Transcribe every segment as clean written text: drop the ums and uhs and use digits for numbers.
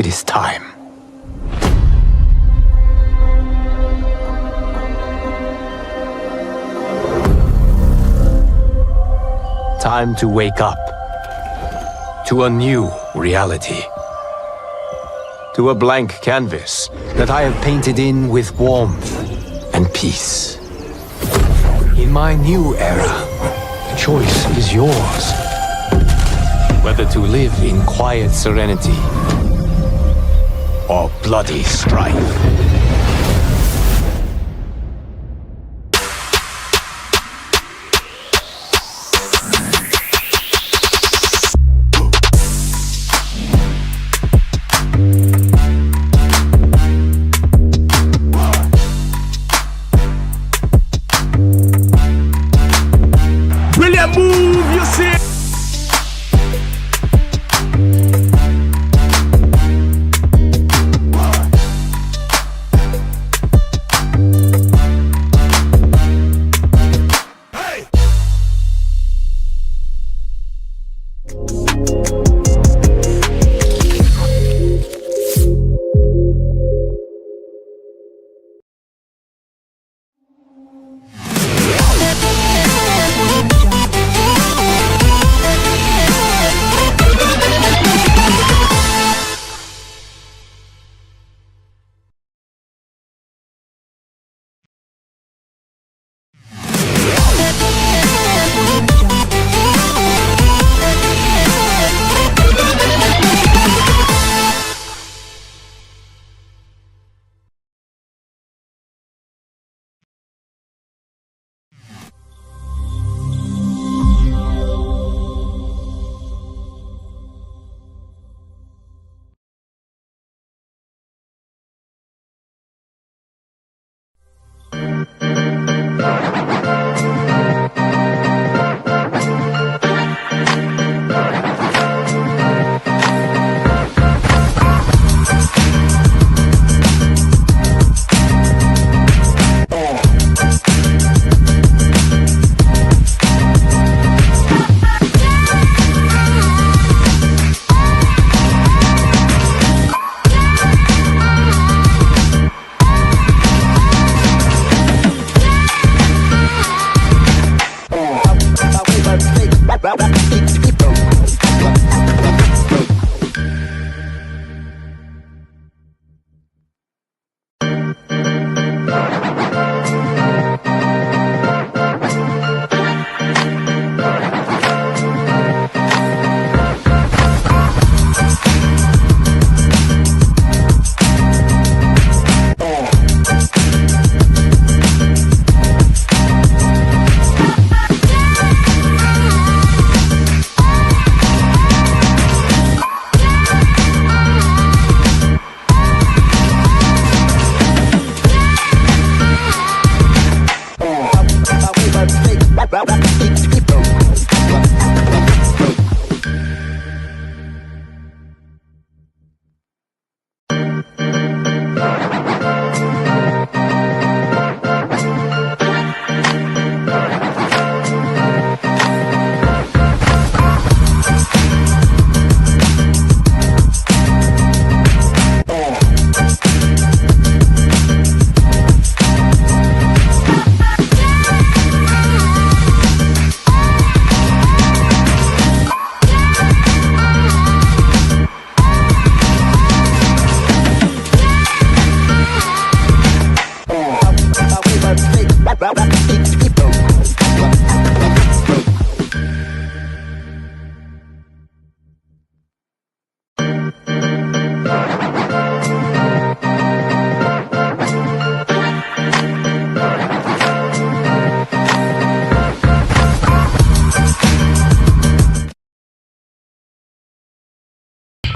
it is time. Time to wake up to a new reality. To a blank canvas that I have painted in with warmth and peace. In my new era, the choice is yours. Whether to live in quiet serenity or bloody strife.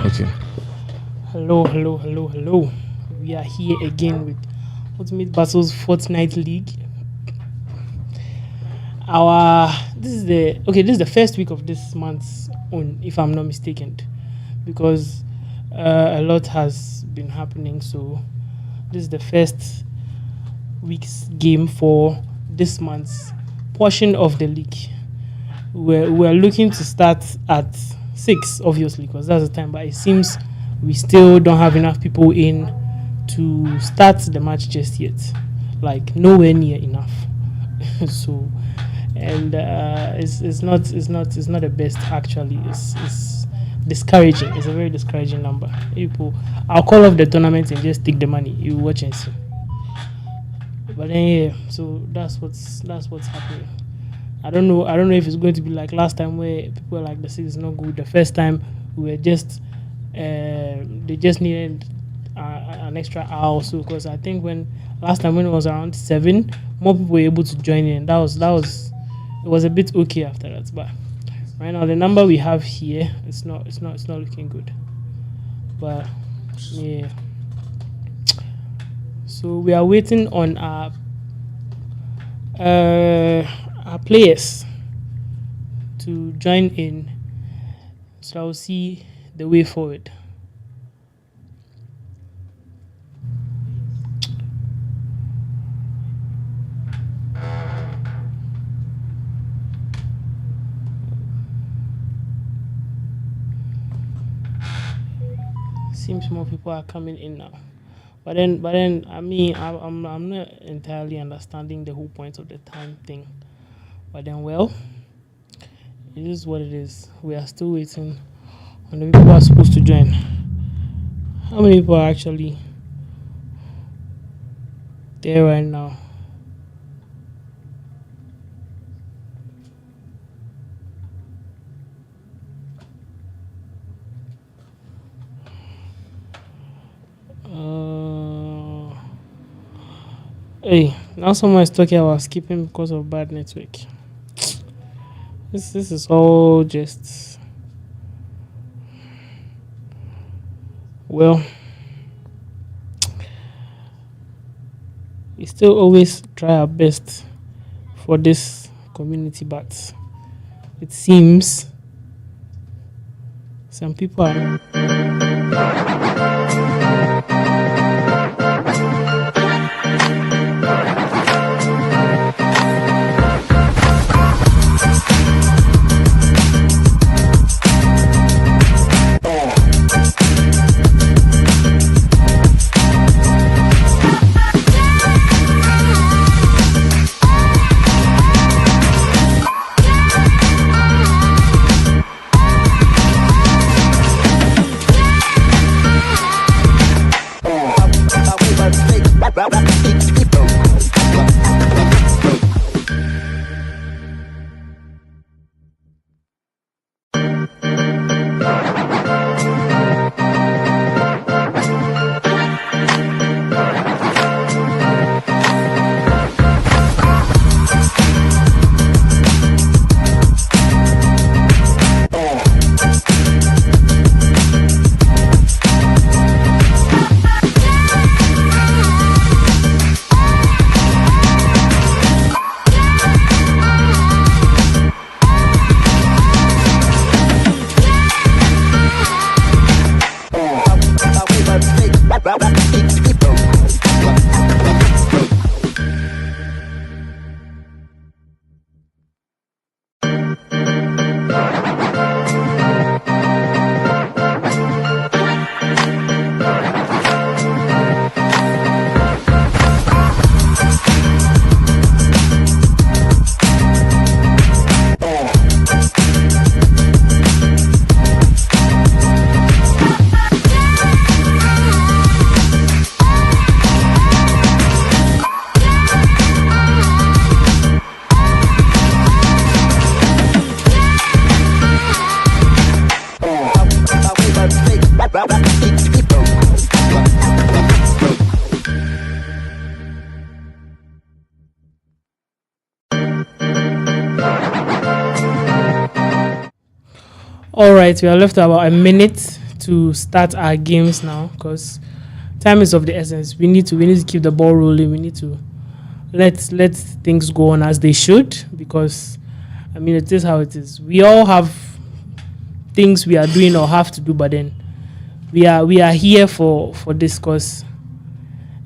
Okay. Hello. We are here again with Ultimate Battles Fortnite League. This is the first week of this month's own, if I'm not mistaken, because a lot has been happening. So this is the first week's game for this month's portion of the league. We're looking to start at 6, obviously, because that's the time. But it seems we still don't have enough people in to start the match just yet. Like nowhere near enough. So, and it's not the best actually. It's discouraging. It's a very discouraging number. People, I'll call off the tournament and just take the money. You watch and see. But then yeah, so that's what's happening. I don't know if it's going to be like last time where people were like the season is not good. The first time we were just they just needed an extra hour or so, because I think when last time when it was around 7, more people were able to join in. That was it was a bit okay after that. But right now the number we have here, it's not looking good. But yeah. So we are waiting on our players to join in, so I'll see the way forward. Seems more people are coming in now. But then, I mean, I'm not entirely understanding the whole point of the time thing. But then, well, it is what it is. We are still waiting on the people who are supposed to join. How many people are actually there right now? Hey, now someone is talking about skipping because of bad network. This is all just, well, we still always try our best for this community, but it seems some people are all right. We are left about a minute to start our games now, because time is of the essence. We need to keep the ball rolling. We need to let things go on as they should, because I mean it is how it is. We all have things we are doing or have to do, but then we are here for this, because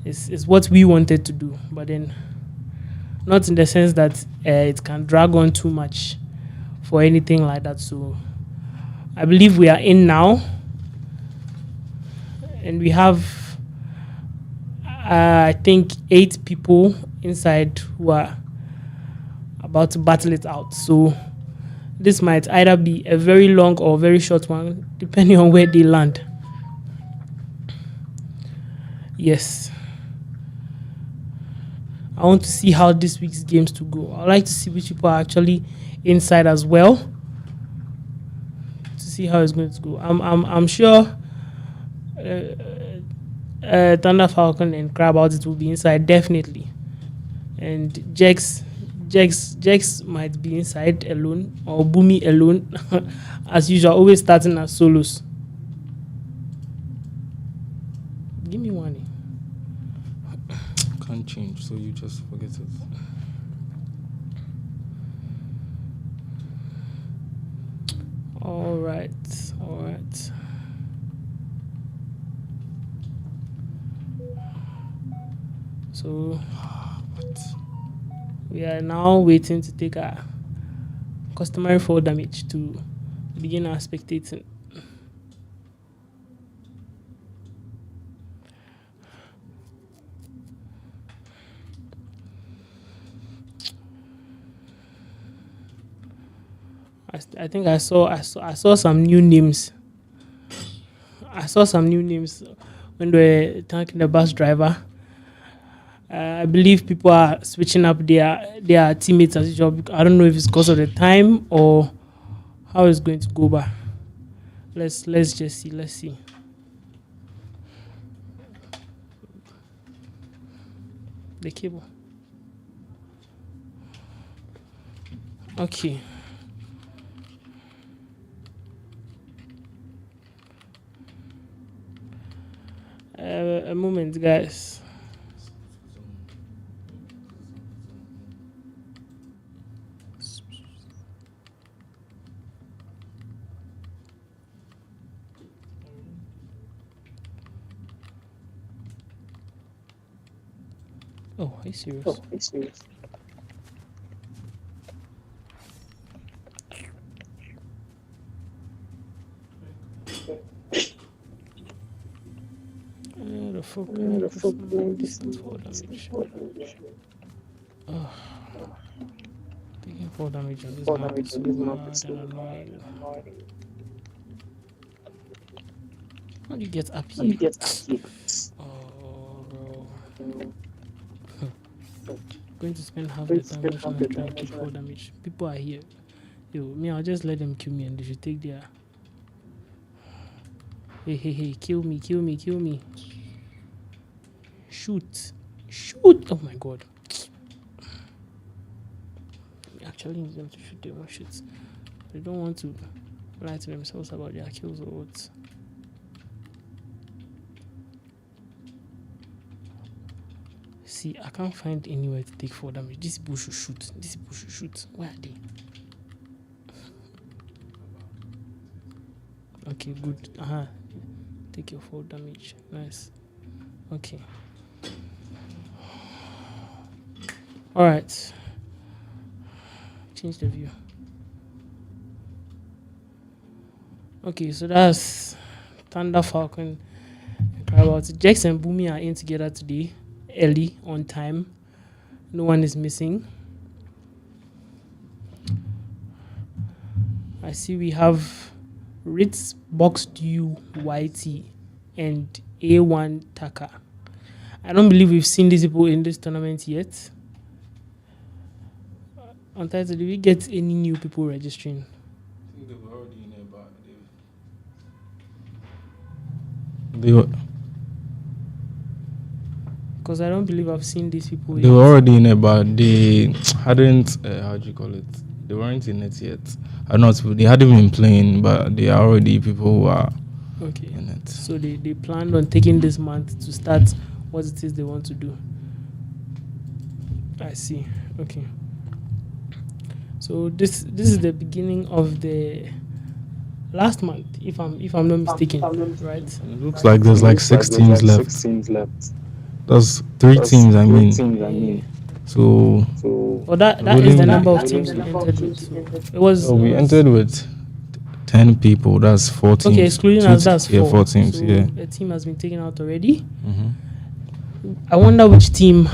it's what we wanted to do, but then not in the sense that it can drag on too much for anything like that. So I believe we are in now. and we have I think 8 people inside who are about to battle it out. So this might either be a very long or very short one, depending on where they land. Yes. I want to see how this week's games to go. I'd like to see which people are actually inside as well, to see how it's going to go. I'm sure Thunder Falcon and Crab Out it will be inside definitely, and Jex might be inside alone, or Boomy alone, as usual, always starting as solos. Give me one. Can't change, so you just forget it. All right. So we are now waiting to take our customary fall damage to begin our spectating. I think I saw some new names. I saw some new names when they were thanking the bus driver. I believe people are switching up their teammates as usual. I don't know if it's because of the time or how it's going to go, but let's just see. Let's see. The cable. Okay. A moment, guys. Oh, are you serious? The fuck distance for damage. Taking 4 damage on this map is so hard and annoying. How do you get up here? Oh, bro. Going to spend half the time watching and trying to take 4 damage. People are here. Yo, me, I'll just let them kill me and they should take their... Hey, kill me. Shoot. Oh my god. Actually need them to shoot their own shit. They don't want to lie to themselves about their kills or what. See, I can't find anywhere to take 4 damage. This bush should shoot. Where are they? Okay, good. Take your 4 damage. Nice. Okay. Alright. Change the view. Okay, so that's Thunder Falcon. Jex and Boomy are in together today. Early, on time. No one is missing. I see we have Ritz, Box Dew, YT, and A1 Taka. I don't believe we've seen these people in this tournament yet. Untitled, did we get any new people registering? I think they were already in it, but they were... Because I don't believe I've seen these people They were already in it, but they hadn't, how do you call it? They weren't in it yet. I don't know, they hadn't been playing, but they are already people who are in it. So they planned on taking this month to start what it is they want to do. I see. Okay. So this is the beginning of the last month, if I'm not mistaken, right? It looks like there's like 6 teams left. That's 3 teams, I mean. So well, that is the number of teams we entered with. So it was. we entered with 10 people. That's 4 teams. Okay, excluding us, that's 4. Yeah, 4 teams. So Yeah. a team has been taken out already. Mm-hmm. I wonder which team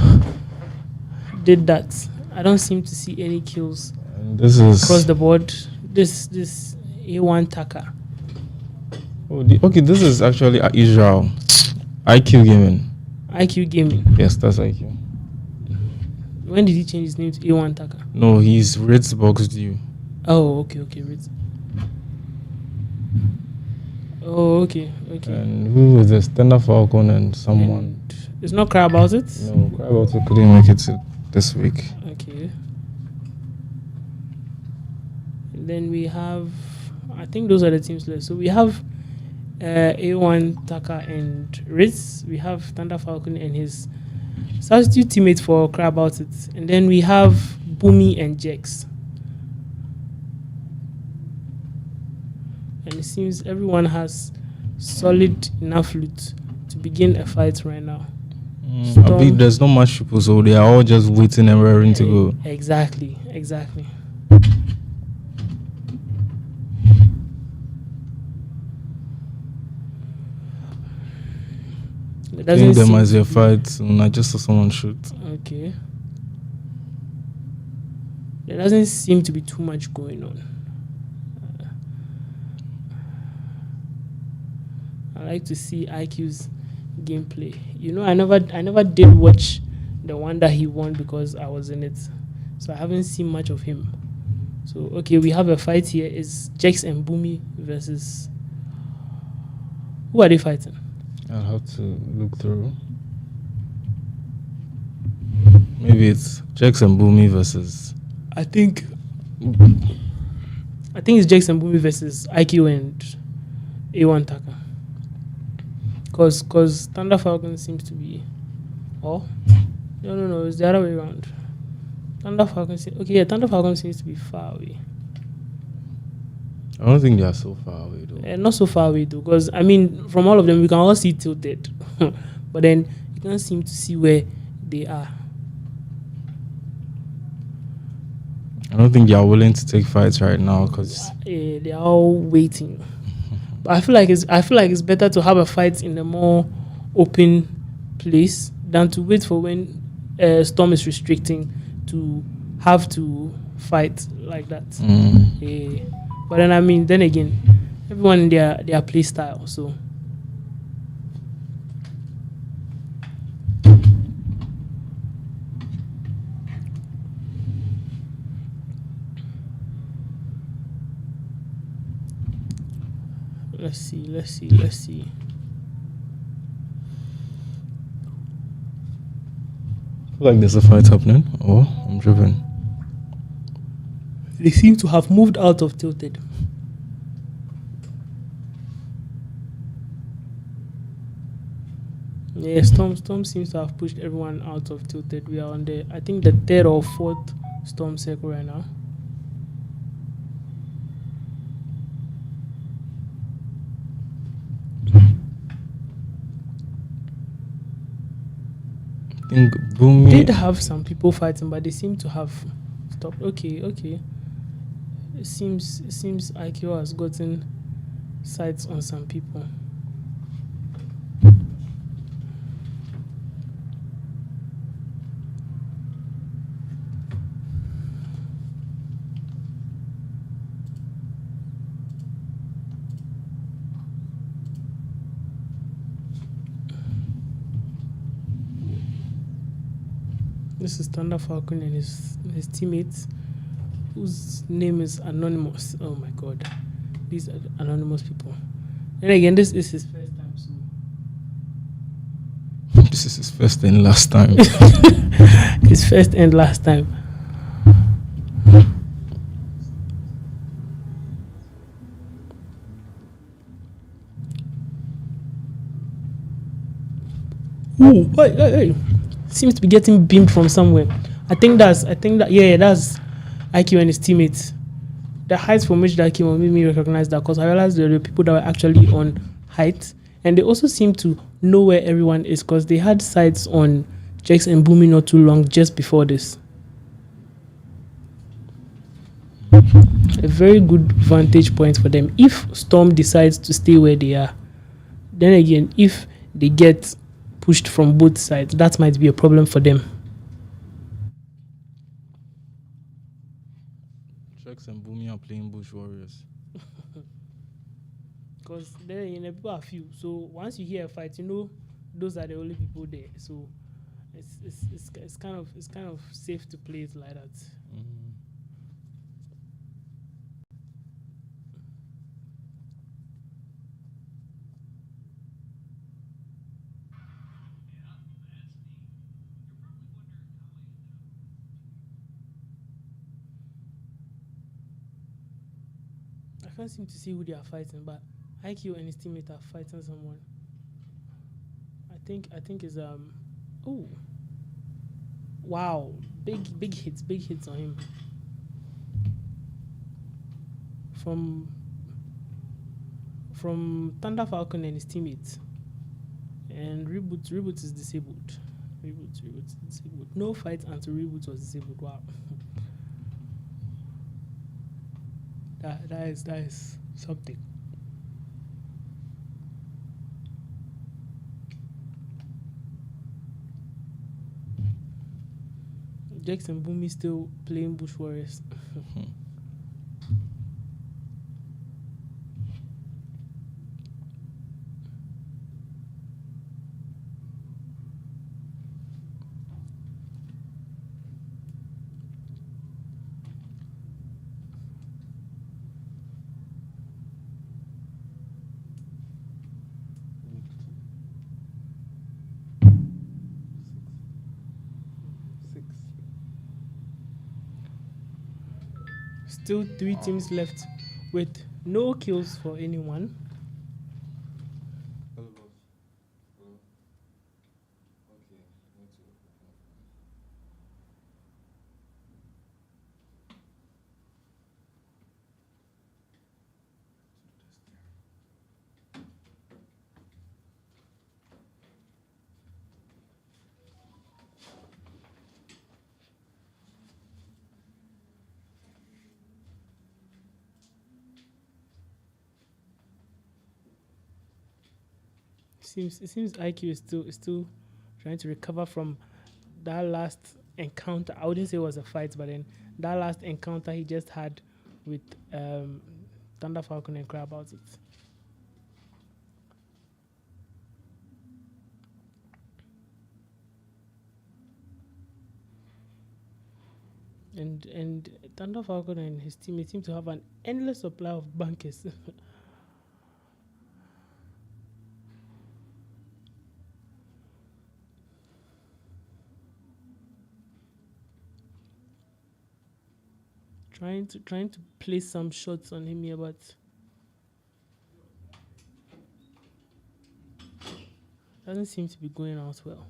did that. I don't seem to see any kills And this is across the board. This A1 Taka. okay. This is actually Israel. IQ Gaming. IQ Gaming. Yes, that's IQ. When did he change his name to A1 Taka? No, he's Ritz Box Due. Oh, okay. Right. Oh, okay. And who was this? Thunder Falcon and someone. And it's not cry about it. No, Cry About It couldn't make it this week. Okay. And then we have, I think those are the teams left. So we have A1 Taka and Ritz. We have Thunder Falcon and his substitute teammate for Cry About It. And then we have Boomy and Jex. And it seems everyone has solid enough loot to begin a fight right now. I believe there's not much people, so they are all just waiting and raring to go. Exactly. Seeing them as a fight, not just so someone shoot. Okay. There doesn't seem to be too much going on. I like to see IQ's gameplay. You know, I never did watch the one that he won because I was in it, so I haven't seen much of him. So okay, we have a fight here. It's Jex and Boomy versus. Who are they fighting? I'll have to look through. Maybe it's Jex and Boomy versus. I think it's Jex and Boomy versus IQ and A1 Taka. Cause Thunder Falcon seems to be, no, it's the other way around. Thunder Falcon seems to be far away. I don't think they are so far away though. Not so far away though, because I mean, from all of them we can all see Tilted, but then you can't seem to see where they are. I don't think they are willing to take fights right now because they are all waiting. But I feel like it's better to have a fight in a more open place than to wait for when Storm is restricting to have to fight like that. But then again, everyone in their play style. So let's see. I feel like there's a fight happening. Oh, I'm driven. They seem to have moved out of Tilted. Yeah, Storm seems to have pushed everyone out of Tilted. We are on the 3rd or 4th Storm circle right now. I think Boomy did have some people fighting, but they seem to have stopped. Okay. It seems IQ has gotten sights on some people. This is Thunder Falcon and his teammates, whose name is Anonymous. Oh my god. These are anonymous people. And again, this is his first time, so this is his first and last time. his first and last time. Ooh, hey. Seems to be getting beamed from somewhere. I think that's IQ and his teammates. The heights from which that came on made me recognize that, because I realized there were people that were actually on height, and they also seem to know where everyone is, because they had sights on Jex and Boomy not too long just before this. a very good vantage point for them. If Storm decides to stay where they are, then again, if they get pushed from both sides, that might be a problem for them. Sharks and Boomy are playing Bush Warriors. Because there, people are few. So once you hear a fight, those are the only people there. So it's kind of safe to play it like that. Mm. I can't seem to see who they are fighting, but IQ and his teammate are fighting someone. I think is oh, wow, big hits on him from Thunder Falcon and his teammates. And reboot is disabled. Reboot is disabled. No fight until reboot was disabled. Wow. that is something. Jackson Boomy still playing Bush Warriors. Still 3 teams left with no kills for anyone. It seems IQ is still trying to recover from that last encounter. I wouldn't say it was a fight, but then that last encounter he just had with Thunder Falcon and cry about it. And Thunder Falcon and his teammates seem to have an endless supply of bunkers. trying to place some shots on him here, but doesn't seem to be going out well.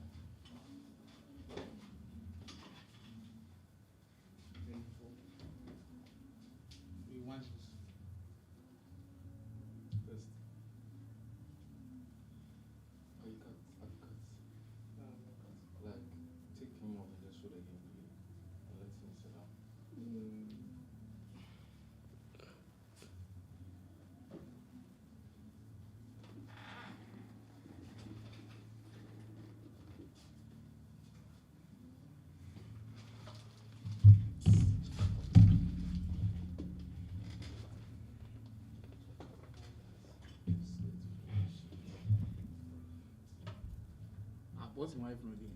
What's my wife again?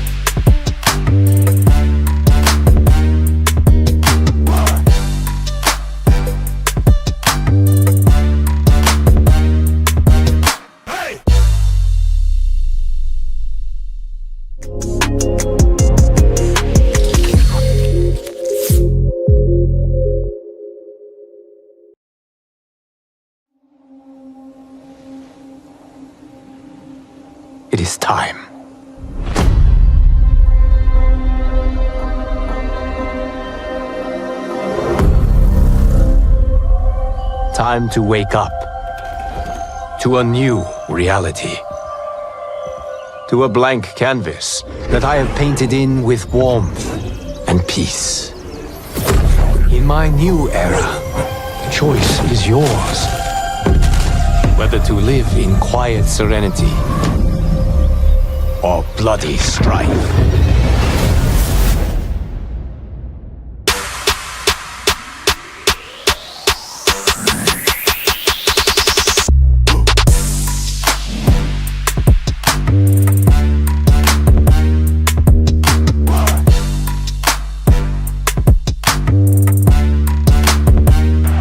It is time. Time to wake up to a new reality. To a blank canvas that I have painted in with warmth and peace. In my new era, the choice is yours. Whether to live in quiet serenity or bloody strife.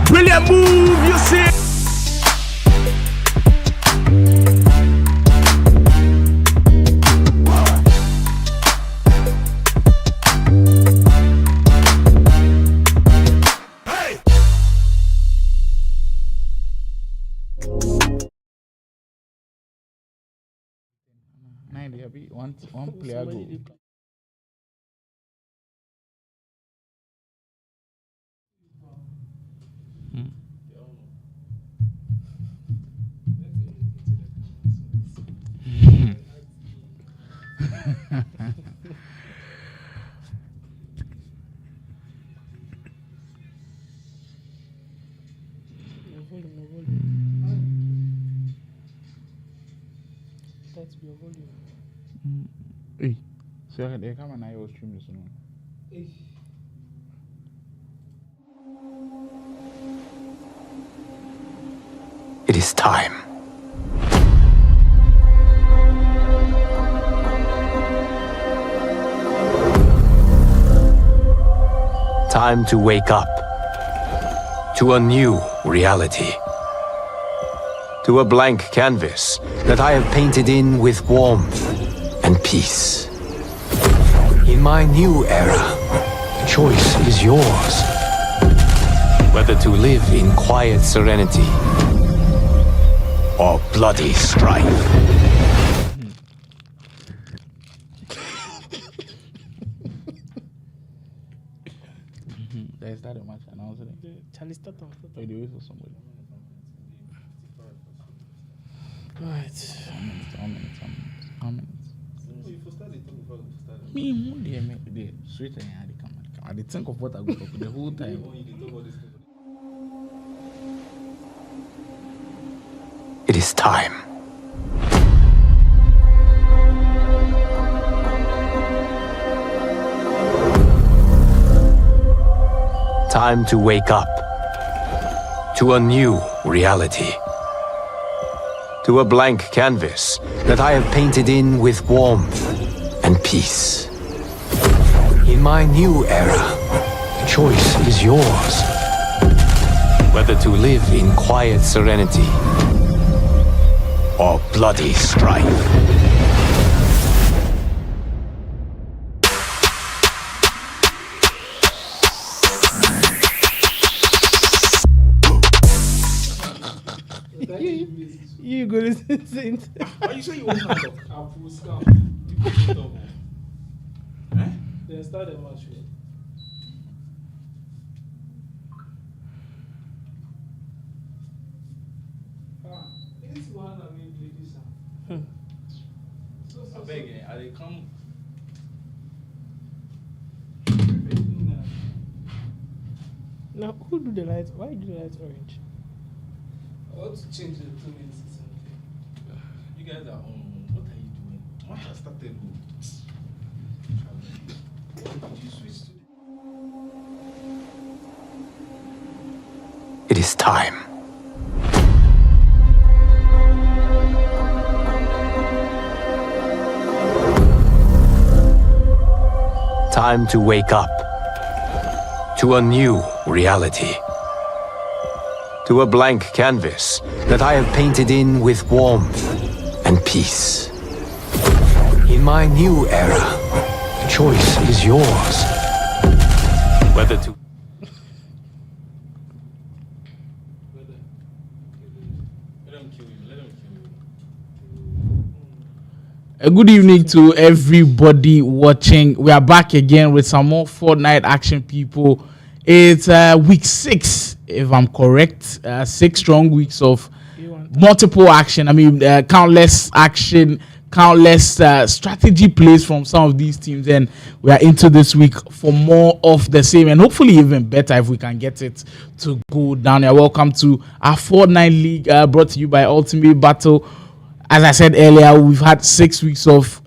Brilliant move, you see. One player go. That's your volume. Hey, so they come and I was stream this one. It is time. Time to wake up to a new reality. To a blank canvas that I have painted in with warmth and peace. In my new era, choice is yours. Whether to live in quiet serenity or bloody strife. They started match announcing it. Charlie, start on. Wait, they wait for somebody. Right. How minutes? Me, who they make the sweet and I come. I did think of what I go talk the whole time. It is time. Time to wake up to a new reality. To a blank canvas that I have painted in with warmth and peace. In my new era, choice is yours. Whether to live in quiet serenity or bloody strife. You go listen to it. Are you sure you want to talk? Apple scam. They start the match. This one I mean, ladies. I beg you, I they come. Now, who do the lights? Why do the lights orange? I want to change the 2 minutes. You guys are on. What are you doing? What has started? Did you switch to? It is time. Time to wake up to a new reality. To a blank canvas that I have painted in with warmth and peace. In my new era, choice is yours. Whether to A good evening to everybody watching. We are back again with some more Fortnite action, people. It's week 6, if I'm correct. 6 strong weeks of multiple action. I mean, countless action, countless strategy plays from some of these teams. And we are into this week for more of the same, and hopefully even better if we can get it to go down here. Welcome to our Fortnite League, brought to you by Ultimate Battle. As I said earlier, we've had 6 weeks of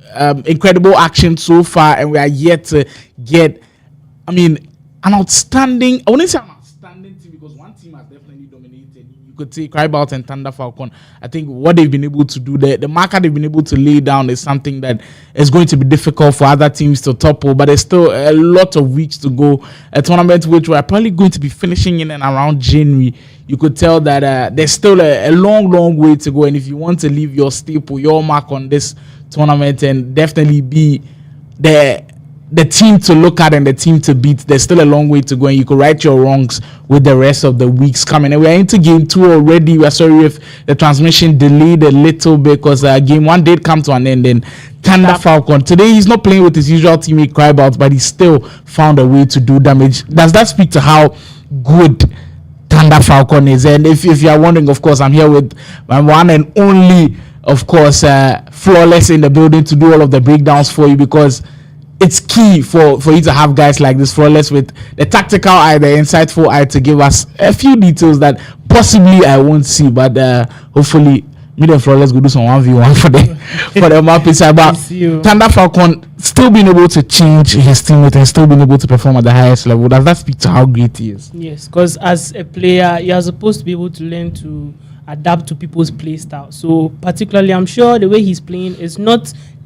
incredible action so far, and we are yet to get, an outstanding, I wouldn't say an outstanding team, because one team has definitely dominated. You could say Crybout and Thunder Falcon. I think what they've been able to do, the marker they've been able to lay down is something that is going to be difficult for other teams to topple, but there's still a lot of weeks to go. A tournament which we're probably going to be finishing in and around January. You could tell that there's still a long way to go, and if you want to leave your staple, your mark on this tournament, and definitely be the the team to look at and the team to beat. There's still a long way to go, and you could right your wrongs with the rest of the weeks coming. And we're into game 2 already. We're sorry if the transmission delayed a little bit because game 1 did come to an end. And Thunder Falcon today, he's not playing with his usual teammate Crybout, but he still found a way to do damage. Does that speak to how good Thunder Falcon is? And if you are wondering, of course, I'm here with my one and only, of course, Flawless in the building to do all of the breakdowns for you, because it's key for you to have guys like this, Flawless, with the tactical eye, the insightful eye, to give us a few details that possibly I won't see, but hopefully me and Flawless go do some 1v1 for the map inside. But Thunder Falcon still being able to change his teammate and still being able to perform at the highest level. Does that speak to how great he is? Yes, because as a player, you are supposed to be able to learn to adapt to people's play style. So particularly, I'm sure the way he's playing is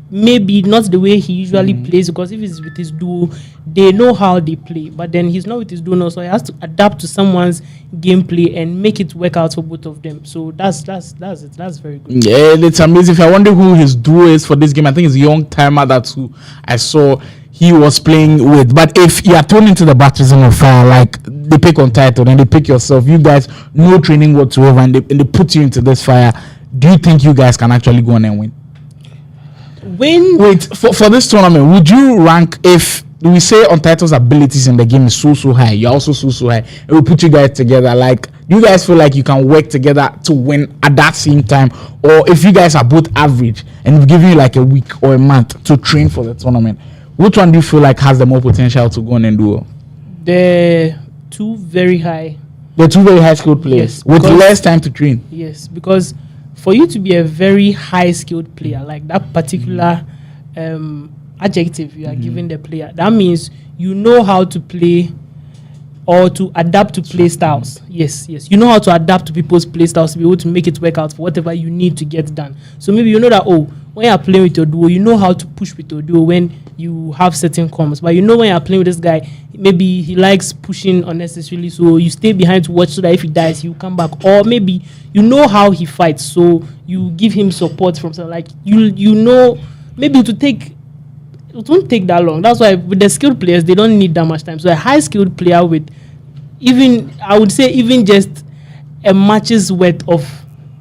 maybe not the way he usually plays, because if he's with his duo, they know how they play, but then he's not with his duo now, so he has to adapt to someone's gameplay and make it work out for both of them. So that's it. That's very good. Yeah, it's amazing. If I wonder who his duo is for this game, I think it's Young Timer. That's who I saw he was playing with. But if you are thrown into the baptism of fire, like they pick on title and they pick yourself, you guys no training whatsoever, and they put you into this fire, do you think you guys can actually go on and win? Wait, for this tournament, would you rank, if we say Untitled's abilities in the game is so high, you're also so high, and we put you guys together, like, do you guys feel like you can work together to win at that same time? Or if you guys are both average and we've given you like a week or a month to train for the tournament, which one do you feel like has the more potential to go on and do? The two very high skilled players, yes, with less time to train. Yes, because for you to be a very high skilled player, like that particular adjective you are giving the player, that means you know how to play or to adapt to play styles. Yes. You know how to adapt to people's play styles to be able to make it work out for whatever you need to get done. So maybe you know that, when you're playing with your duo, you know how to push with your duo when you have certain combos. But you know when you're playing with this guy, maybe he likes pushing unnecessarily, so you stay behind to watch so that if he dies, he'll come back. Or maybe you know how he fights, so you give him support from something. Like you know, maybe it won't take that long. That's why with the skilled players, they don't need that much time. So a high skilled player with I would say even just a match's worth of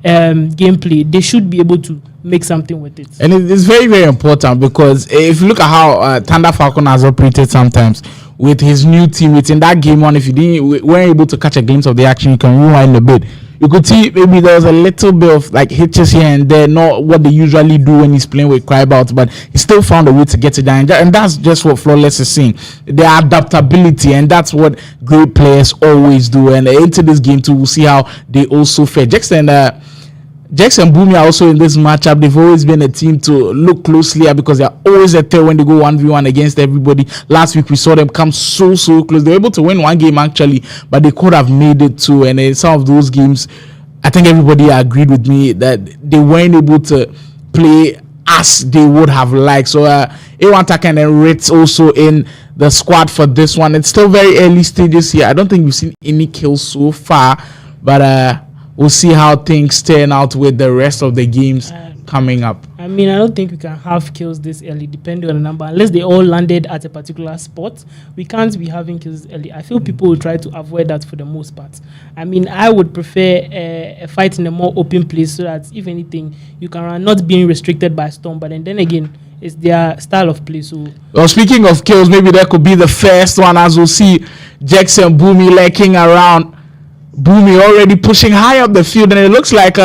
gameplay, they should be able to make something with it. And it's very, very important, because if you look at how Thunder Falcon has operated sometimes with his new teammates in that game 1, if you weren't able to catch a glimpse of the action, you can rewind a bit. You could see maybe there was a little bit of like hitches here and there, not what they usually do when he's playing with Crybout, but he still found a way to get it down. And that's just what Flawless is saying, their adaptability, and that's what great players always do. And into this game too, we'll see how they also fare. Jax and Boomy are also in this matchup. They've always been a team to look closely at, because they're always a threat when they go 1v1 against everybody. Last week we saw them come so close. They were able to win one game actually, but they could have made it two. And in some of those games, I think everybody agreed with me that they weren't able to play as they would have liked. So A1 Takan and Ritz also in the squad for this one. It's still very early stages here. I don't think we've seen any kills so far, but we'll see how things turn out with the rest of the games coming up. I mean, I don't think we can have kills this early, depending on the number. Unless they all landed at a particular spot, we can't be having kills early. I feel people will try to avoid that for the most part. I mean, I would prefer a fight in a more open place, so that if anything, you can run, not being restricted by storm. But then again, it's their style of play. So, well, speaking of kills, maybe that could be the first one, as we'll see Jax and Boomy lurking around. Boomy already pushing high up the field, and it looks like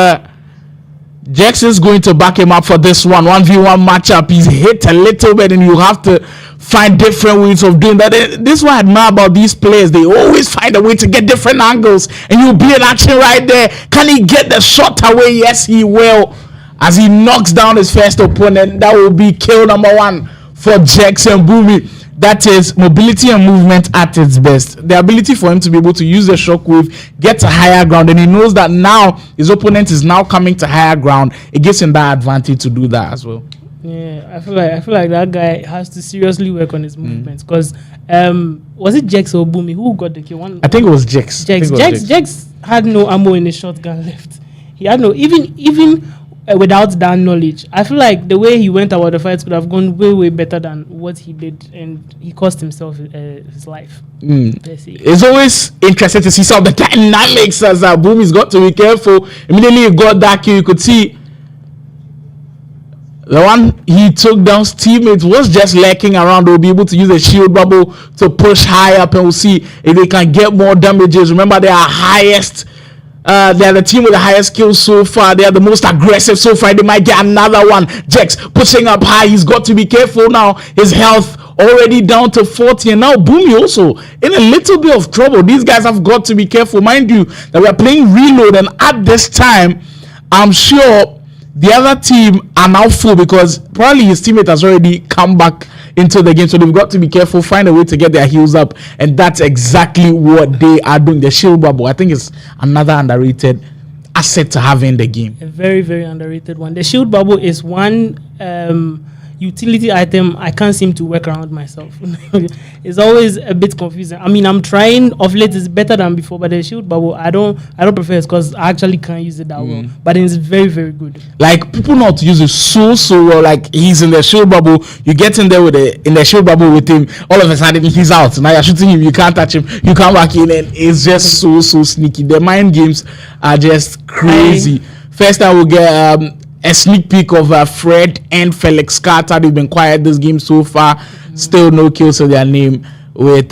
Jax is going to back him up for this 1v1 matchup. He's hit a little bit, and you have to find different ways of doing that. This is what I admire about these players. They always find a way to get different angles, and you'll be in action right there. Can he get the shot away? Yes, he will. As he knocks down his first opponent, that will be kill number 1 for Jax and Boomy. That is mobility and movement at its best. The ability for him to be able to use the shockwave, get to higher ground, and he knows that now his opponent is now coming to higher ground. It gives him that advantage to do that as well. Yeah, I feel like that guy has to seriously work on his movements, because was it Jax or Boomy who got the kill? I think it was Jax. Jax had no ammo in his shotgun left. He had no, even without that knowledge. I feel like the way he went about the fight could have gone way, way better than what he did, and he cost himself his life. Let's see. It's always interesting to see some of the dynamics as Boomy's got to be careful. Immediately he got that kill, you could see the one he took down teammates was just lurking around. They'll be able to use a shield bubble to push high up, and we'll see if they can get more damages. Remember, they are highest. They are the team with the highest kills so far. They are the most aggressive so far. They might get another one. Jex pushing up high. He's got to be careful now. His health already down to 40, and now Boomy also in a little bit of trouble. These guys have got to be careful. Mind you that we are playing reload, and at this time, I'm sure the other team are now full because probably his teammate has already come back into the game, so they've got to be careful, find a way to get their heals up, and that's exactly what they are doing. The shield bubble, I think, is another underrated asset to have in the game. A very, very underrated one. The shield bubble is one utility item I can't seem to work around myself. It's always a bit confusing. I mean, I'm trying. Of late, it's better than before, but the shield bubble, I don't prefer it because I actually can't use it that well. But it's very, very good. Like, people know how to use it so well. Like, he's in the shield bubble, you get in there with in the shield bubble with him, all of a sudden he's out. Now you're shooting him, you can't touch him, you come back in, and it's just so sneaky. The mind games are just crazy. First time we'll get a sneak peek of Fred and Felix Carter. They've been quiet this game so far. Still no kills to their name, with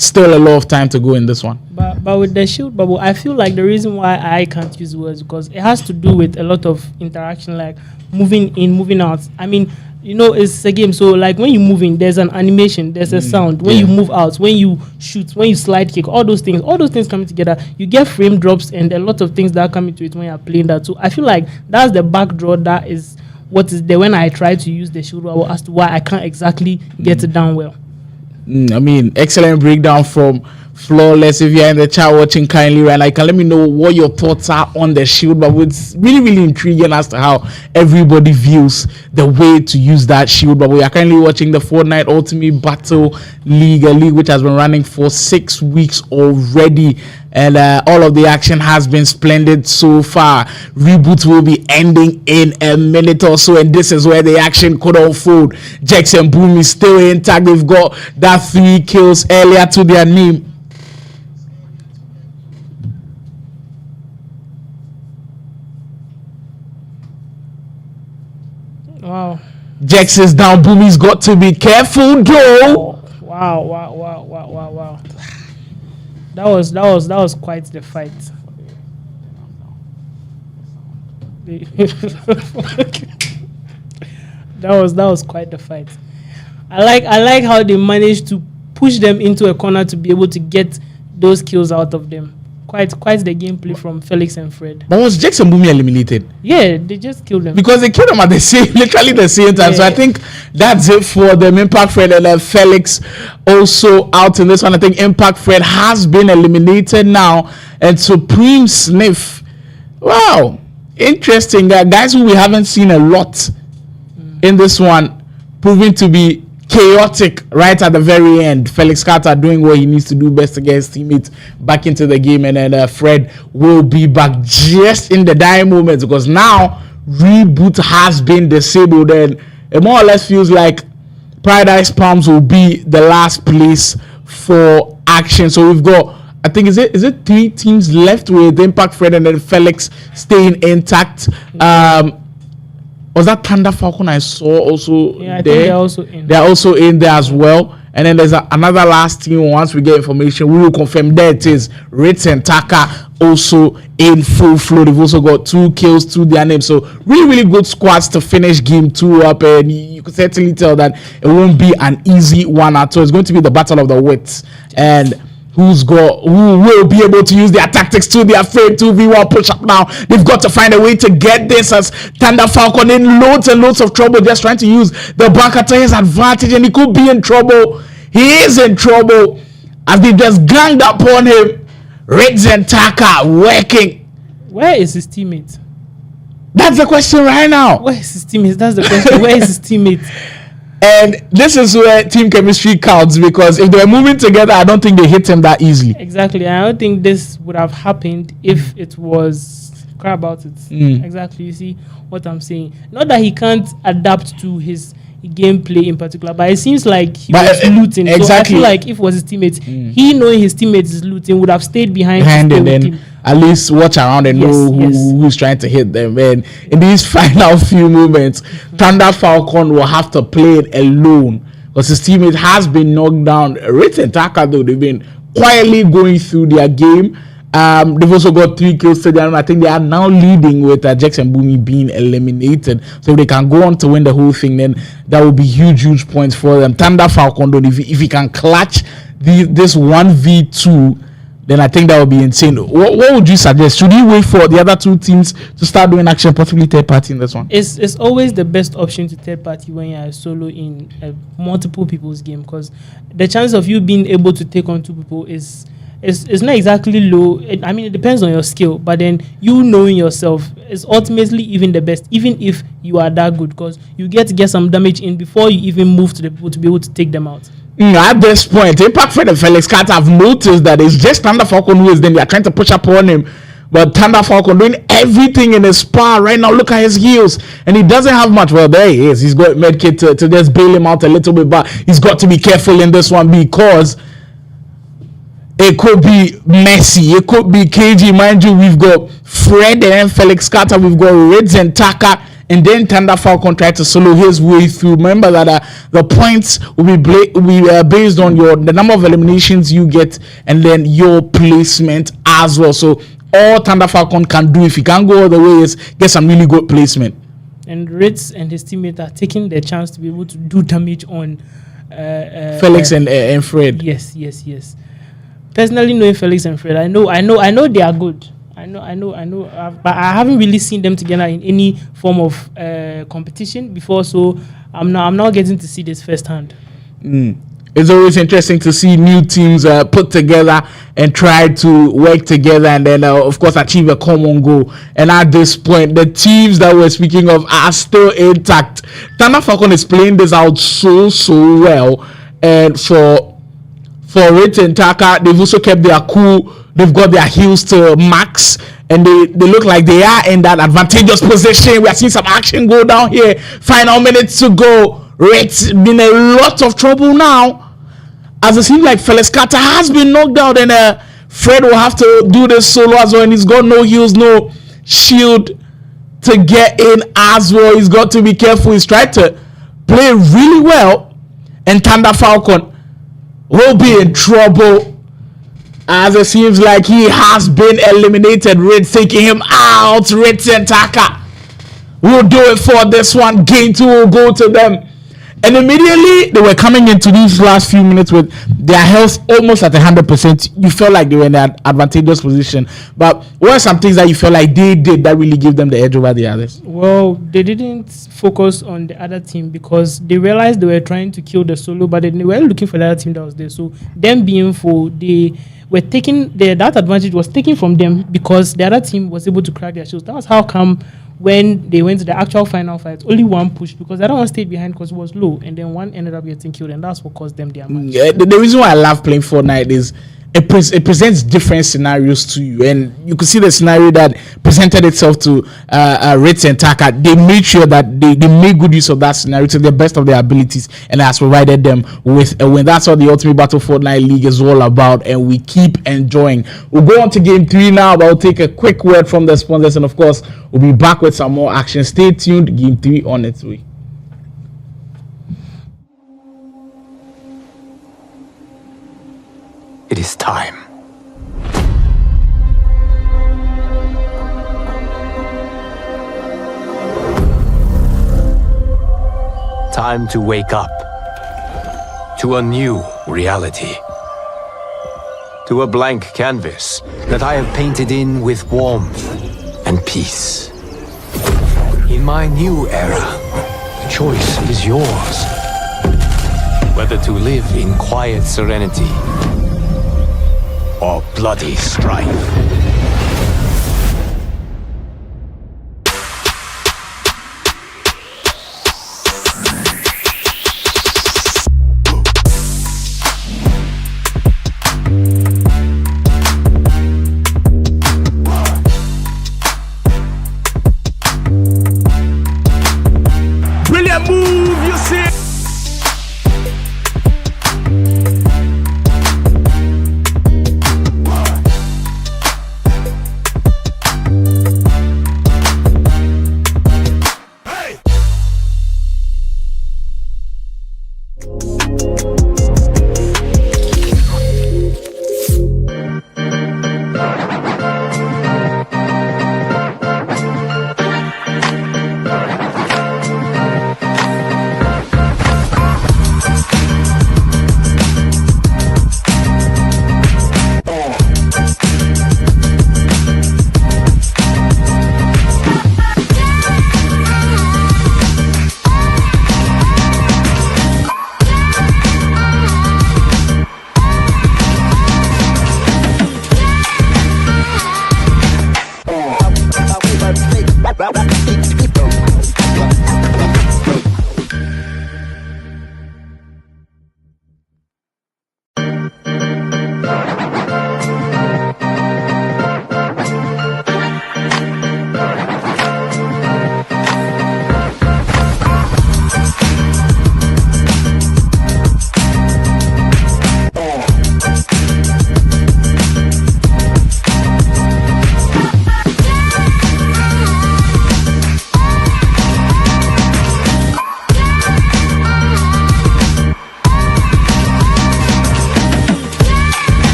still a lot of time to go in this one. But with the shield bubble, I feel like the reason why I can't use words because it has to do with a lot of interaction, like moving in, moving out. I mean, you know, it's a game, so like when you move in, there's an animation, there's a sound. When you move out, when you shoot, when you slide kick, all those things coming together, you get frame drops and a lot of things that come into it when you're playing that. So I feel like that's the backdraw that is what is there when I try to use the shield bubble as to why I can't exactly get it down well. I mean, excellent breakdown from Flawless. If you're in the chat watching kindly right now, you can let me know what your thoughts are on the shield. But it's really, really intriguing as to how everybody views the way to use that shield. But we are currently watching the Fortnite Ultimate Battle League, a league which has been running for 6 weeks already. And all of the action has been splendid so far. Reboot will be ending in a minute or so, and this is where the action could unfold. Jex and Boom is still intact. They've got that 3 kills earlier to their name. Wow. Jex is down. Boomy's got to be careful, though. Wow. That was quite the fight. that was quite the fight. I like how they managed to push them into a corner to be able to get those kills out of them. Quite the gameplay from Felix and Fred. But was Jex and Boomy eliminated? Yeah, they just killed them. Because they killed them at literally the same time. Yeah. So I think that's it for them. Impact Fred and Felix also out in this one. I think Impact Fred has been eliminated now. And Supreme Sniff. Wow. Interesting. Guys who we haven't seen a lot in this one, proving to be chaotic right at the very end. Felix Carter doing what he needs to do best to get his teammates back into the game, and then Fred will be back just in the dying moments because now reboot has been disabled, and it more or less feels like Paradise Palms will be the last place for action. So we've got, I think, is it 3 teams left with Impact Fred and then Felix staying intact. Was that Thunder Falcon I saw also there? I think they're also in. They're also in there as well. And then there's another last team. Once we get information, we will confirm. There it is. Ritz and Taka also in full flow. They've also got 2 kills to their name. So really, really good squads to finish game 2 up. And you can certainly tell that it won't be an easy one at all. It's going to be the battle of the wits. And who will be able to use their tactics to their afraid 2v1 push up now. They've got to find a way to get this, as Thunder Falcon in loads and loads of trouble, just trying to use the bunker to his advantage, and he could be in trouble. He is in trouble as they just ganged up on him. Riggs and Taka working. Where is his teammate? That's the question right now. Where is his teammate? That's the question. Where is his teammate? And this is where team chemistry counts, because if they were moving together, I don't think they hit him that easily. Exactly. I don't think this would have happened if it was cry about it. Exactly. You see what I'm saying? Not that he can't adapt to his gameplay in particular, but it seems like he was looting. Exactly. So I feel like if it was his teammates, he knowing his teammates is looting would have stayed behind and to stay with then him. at least watch around and know who's trying to hit them. And in these final few moments, Thunder Falcon will have to play it alone because his teammate has been knocked down. Ritz and Taka, though, they've been quietly going through their game. They've also got 3 kills to them. I think they are now leading with Jackson Boomy being eliminated. So if they can go on to win the whole thing, then that will be huge points for them. Thunder Falcon, though, if he can clutch this 1v2, then I think that would be insane. What would you suggest? Should he wait for the other 2 teams to start doing action, possibly third party in this one? It's always the best option to third party when you're solo in multiple people's game, because the chance of you being able to take on 2 people is not exactly low. I mean, it depends on your skill, but then you knowing yourself is ultimately even the best, even if you are that good, because you get to get some damage in before you even move to the people to be able to take them out. At this point, Impact Fred and Felix Carter have noticed that it's just Thunder Falcon who is then they are trying to push up on him. But Thunder Falcon doing everything in his power right now. Look at his heals. And he doesn't have much. Well, there he is. He's got medkit to just bail him out a little bit. But he's got to be careful in this one because it could be messy. It could be KG. Mind you, we've got Fred and then Felix Carter. We've got Rids and Taka. And then Thunder Falcon tried to solo his way through. Remember that the points will be based on the number of eliminations you get and then your placement as well. So all Thunder Falcon can do, if he can't go all the way, is get some really good placement. And Ritz and his teammates are taking their chance to be able to do damage on Felix and Fred. Yes. Personally, knowing Felix and Fred, I know they are good. I know, but I haven't really seen them together in any form of competition before, so I'm now getting to see this firsthand. It's always interesting to see new teams put together and try to work together and then, of course, achieve a common goal. And at this point, the teams that we're speaking of are still intact. Thunder Falcon is playing this out so well, and for Ritz and Taka, they've also kept their cool. They've got their heels to max, and they look like they are in that advantageous position. We are seeing some action go down here. Final minutes to go. Red's been a lot of trouble now, as it seems like Felix Carter has been knocked out, and Fred will have to do this solo as well, and he's got no heals, no shield to get in as well. He's got to be careful. He's tried to play really well, and Thunder Falcon will be in trouble, as it seems like he has been eliminated. Red taking him out. Red and Taka will do it for this one. Game 2 will go to them. And immediately they were coming into these last few minutes with their health almost at 100%. You felt like they were in an advantageous position. But what are some things that you felt like they did that really gave them the edge over the others? Well, they didn't focus on the other team because they realized they were trying to kill the solo, but they were looking for the other team that was there. So them being full, they were taking that advantage was taken from them because the other team was able to crack their shields. That was how come when they went to the actual final fight, only one pushed because the other one stayed behind because it was low, and then one ended up getting killed, and that's what caused them their match. Yeah, the reason why I love playing Fortnite is it presents different scenarios to you, and you can see the scenario that presented itself to Ritz and Taka. They made sure that they made good use of that scenario to the best of their abilities, and has provided them with a win. That's what the Ultimate Battle Fortnite League is all about, and we keep enjoying. We'll go on to game 3 now, but I'll take a quick word from the sponsors, and of course we'll be back with some more action. Stay tuned. Game 3 on its way. It is time. Time to wake up to a new reality. To a blank canvas that I have painted in with warmth and peace. In my new era, the choice is yours. Whether to live in quiet serenity or bloody strife.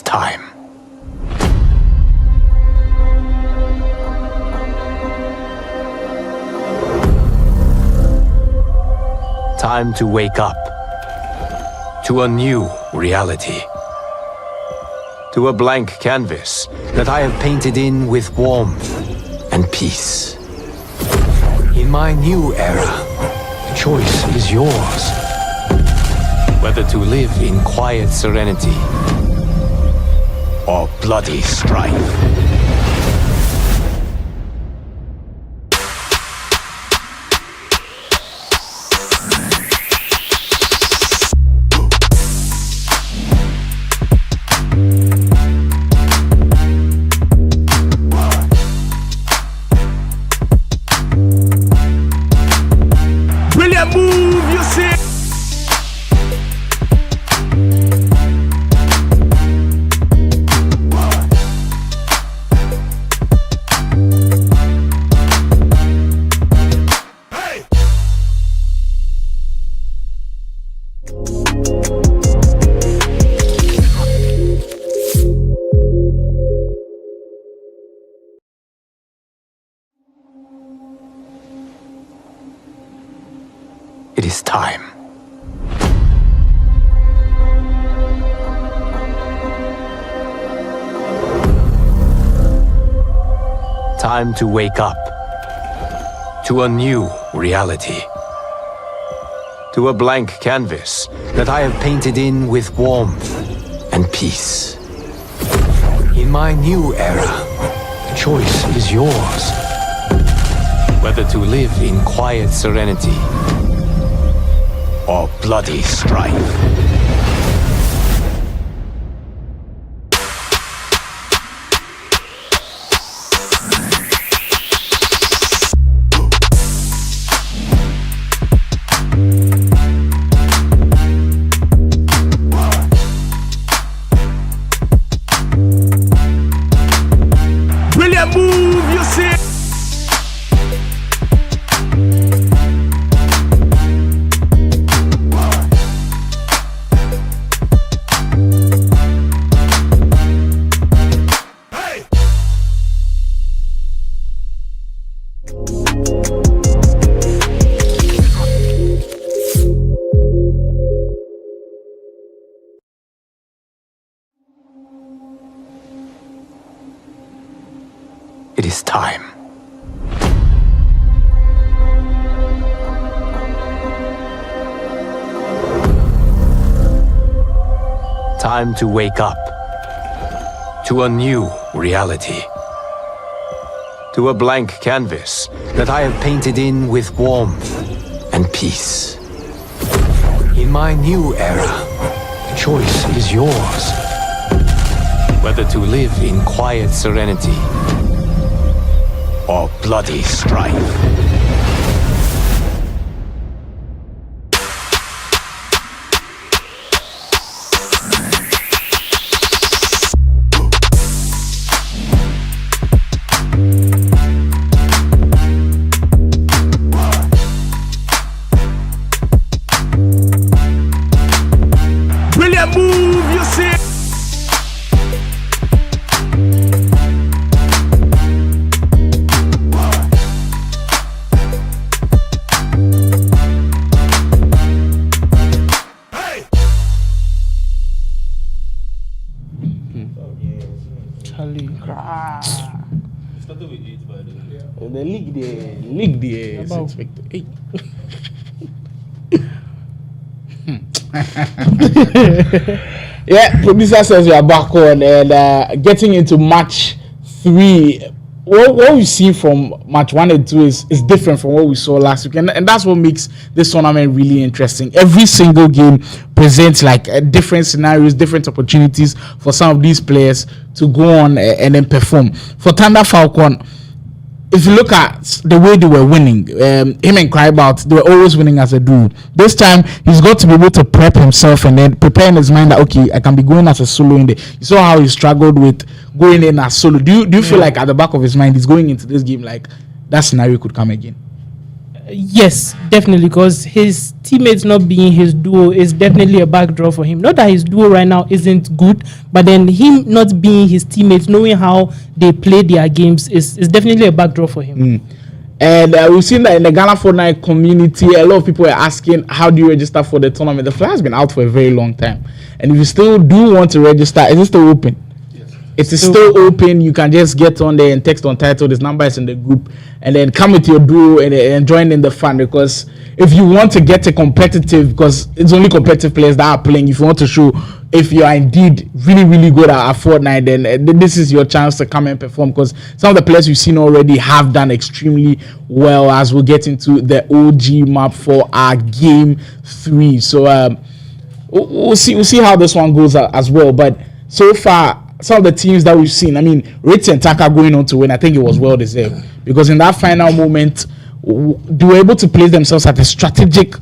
time. Time to wake up to a new reality. To a blank canvas that I have painted in with warmth and peace. In my new era, the choice is yours. Whether to live in quiet serenity or bloody strife. Brilliant move, you see. It is time. Time to wake up to a new reality. To a blank canvas that I have painted in with warmth and peace. In my new era, the choice is yours. Whether to live in quiet serenity or bloody strife. Brilliant move, you see. It is time. Time to wake up to a new reality. To a blank canvas that I have painted in with warmth and peace. In my new era, the choice is yours. Whether to live in quiet serenity or bloody strife. Brilliant move, you see. Charlie. Started with 8 by the way. The league there is About- expected. Hey. Yeah, producer says we are back on and getting into match 3. What we've seen from match 1 and 2 is different from what we saw last week, and that's what makes this tournament really interesting. Every single game presents like different scenarios, different opportunities for some of these players to go on and then perform. For Thunder Falcon, if you look at the way they were winning, him and Crybout, they were always winning as a duo. This time, he's got to be able to prep himself and then prepare in his mind that, okay, I can be going as a solo in there. You saw how he struggled with going in as solo. Do you feel like at the back of his mind, he's going into this game like that scenario could come again? Yes, definitely, because his teammates not being his duo is definitely a backdraw for him. Not that his duo right now isn't good, but then him not being his teammates, knowing how they play their games, is definitely a backdraw for him. And we've seen that in the Ghana Fortnite community, a lot of people are asking, how do you register for the tournament? The flyer has been out for a very long time. And if you still do want to register, is it still open? It is still open. You can just get on there and text on title. This number is in the group, and then come with your duo and join in the fun. Because if you want to get a competitive, because it's only competitive players that are playing. If you want to show if you are indeed really, really good at Fortnite, then this is your chance to come and perform. Because some of the players we've seen already have done extremely well. As we'll get into the OG map for our game 3. So we'll see how this one goes as well. But so far, some of the teams that we've seen, I mean, Ritz and Taka going on to win, I think it was well deserved, because in that final moment, they were able to place themselves at the strategic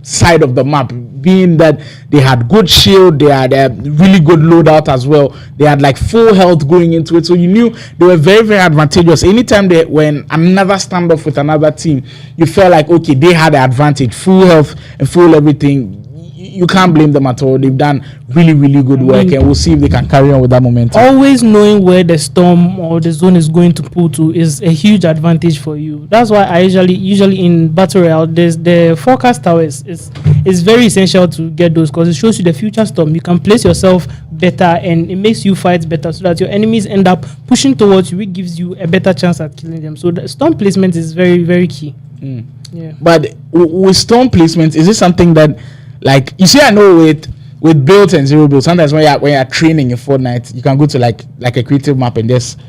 side of the map, being that they had good shield, they had a really good loadout as well, they had like full health going into it, so you knew they were very, very advantageous. Anytime when another standoff with another team, you felt like, okay, they had the advantage, full health and full everything. You can't blame them at all. They've done really, really good work, and we'll see if they can carry on with that momentum. Always knowing where the storm or the zone is going to pull to is a huge advantage for you. That's why I usually in Battle Royale, there's the forecast towers is very essential to get those, because it shows you the future storm. You can place yourself better, and it makes you fight better, so that your enemies end up pushing towards you, which gives you a better chance at killing them. So the storm placement is very, very key. Yeah. But with storm placement, is it something that, like, you see, I know with build and zero build, sometimes when you're training in Fortnite, you can go to like a creative map and just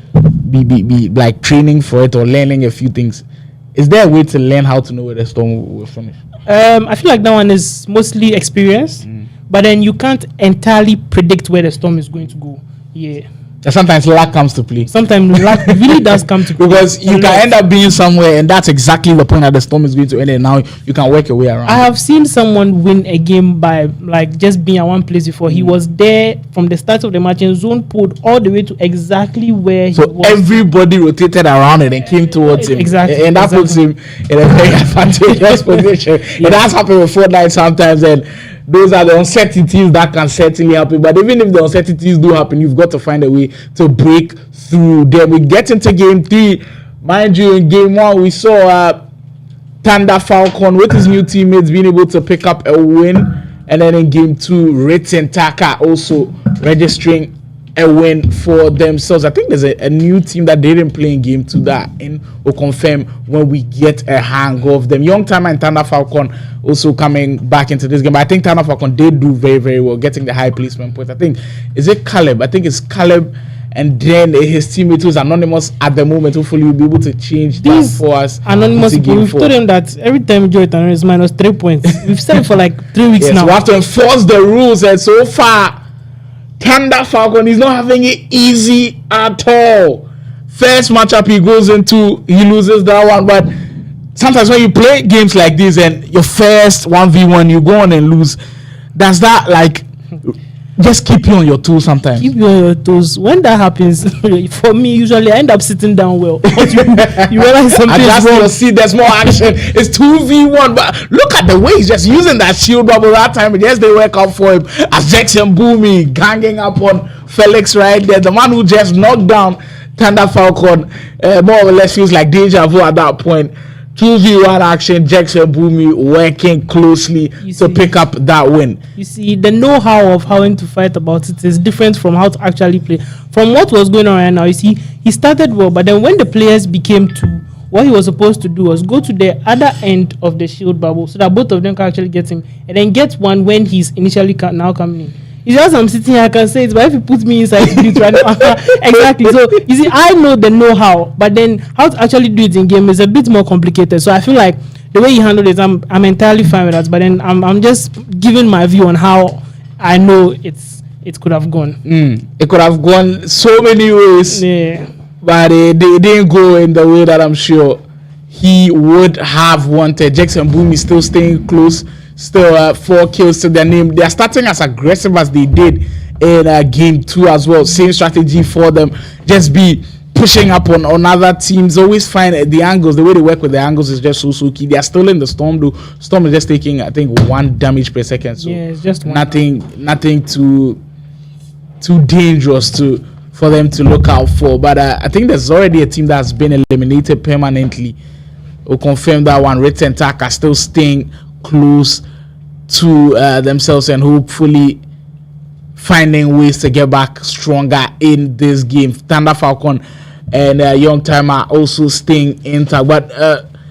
be like training for it or learning a few things. Is there a way to learn how to know where the storm will finish? I feel like that one is mostly experience, but then you can't entirely predict where the storm is going to go. Yeah. Sometimes luck comes to play. Sometimes luck really does come to play. Because you can end up being somewhere, and that's exactly the point that the storm is going to end, and now you can work your way around. I have seen someone win a game by like just being at one place before. He was there from the start of the match, and zone pulled all the way to exactly where he was. So everybody rotated around and then came towards him. Exactly. And that puts him in a very advantageous position. Yeah. And that's happened with Fortnite sometimes, and those are the uncertainties that can certainly happen. But even if the uncertainties do happen, you've got to find a way to break through them. We get into game 3. Mind you, in game 1, we saw Thunder Falcon with his new teammates being able to pick up a win. And then in game 2, Ritz and Taka also registering a win for themselves. I think there's a new team that they didn't play in game 2 that will confirm when we get a hang of them. Young Timer and Thunder Falcon also coming back into this game. But I think Thunder Falcon did do very, very well, getting the high placement points. I think, is it Caleb? I think it's Caleb, and then his teammate who's anonymous at the moment. Hopefully we'll be able to change that for us. Anonymous people, we've told him that every time Joy Tanner is minus 3 points. We've said it for like 3 weeks now. So we have to enforce the rules, and so far Thunder Falcon is not having it easy at all. First matchup he goes into, he loses that one. But sometimes when you play games like this and your first 1v1, you go on and lose, does that like just keep you on your toes sometimes? Keep you on your toes. When that happens, for me, usually I end up sitting down well. you realize something is wrong. See, there's more action. It's 2v1, but look at the way he's just using that shield bubble that time. Yes, they work out for him. As Jackson Boomy ganging up on Felix right there, the man who just knocked down Thunder Falcon, more or less feels like deja vu at that point. 2v1 action, Jackson Boomy working closely to pick up that win. You see, the know-how of how to fight about it is different from how to actually play. From what was going on right now, you see, he started well, but then when the players became 2, what he was supposed to do was go to the other end of the shield bubble so that both of them can actually get him, and then get one when he's initially now coming in. It's just I'm sitting here, I can say it, but if you put me inside it right now, exactly. So you see, I know the know-how, but then how to actually do it in game is a bit more complicated. So I feel like the way he handled it, I'm entirely fine with that. But then I'm just giving my view on how I know it could have gone. It could have gone so many ways, but they didn't go in the way that I'm sure he would have wanted. Jackson Boom is still staying close. Still 4 kills to their name. They are starting as aggressive as they did in game 2 as well. Same strategy for them. Just be pushing up on other teams. Always find the angles. The way they work with the angles is just so key. They are still in the storm though. Storm is just taking, I think, 1 damage per second. So yeah, it's just nothing too dangerous for them to look out for. But I think there's already a team that's been eliminated permanently. We'll confirm that one. Red Tentac are still staying close to themselves and hopefully finding ways to get back stronger in this game. Thunder Falcon and Young Time are also staying intact. But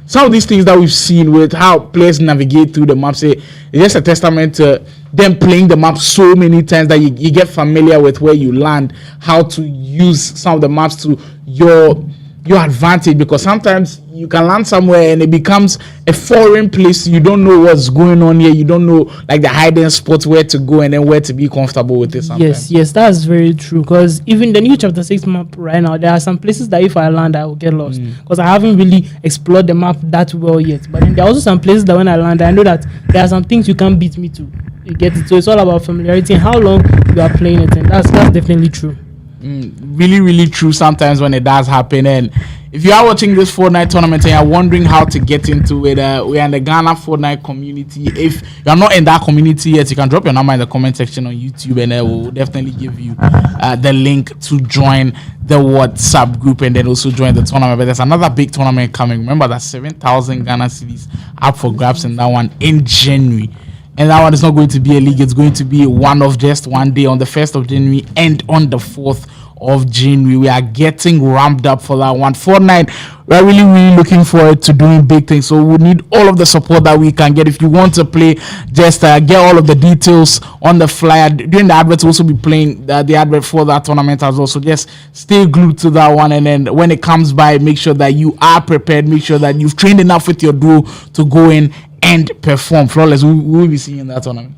some of these things that we've seen with how players navigate through the maps, it's just a testament to them playing the map so many times that you get familiar with where you land, how to use some of the maps to your advantage, because sometimes you can land somewhere and it becomes a foreign place. You don't know what's going on here. You don't know like the hiding spots where to go and then where to be comfortable with it sometimes. Yes, that's very true, because even the new chapter 6 map right now, there are some places that if I land I will get lost because I haven't really explored the map that well yet. But then there are also some places that when I land I know that there are some things you can't beat me to. You get it? So it's all about familiarity and how long you are playing it, and that's definitely true. Really, really true sometimes when it does happen. And if you are watching this Fortnite tournament and you're wondering how to get into it, we are in the Ghana Fortnite community. If you're not in that community yet, you can drop your number in the comment section on YouTube, and we'll definitely give you the link to join the WhatsApp group and then also join the tournament. But there's another big tournament coming. Remember that 7,000 Ghana cedis up for grabs in that one in January. And that one is not going to be a league. It's going to be one of just one day on the 1st of January and on the 4th of January. We are getting ramped up for that one. Fortnite, we're really, really looking forward to doing big things. So we need all of the support that we can get. If you want to play, just get all of the details on the flyer. During the advert, we'll also be playing the advert for that tournament as well. So just stay glued to that one. And then when it comes by, make sure that you are prepared. Make sure that you've trained enough with your duo to go in and perform flawless. We will be seeing in that tournament.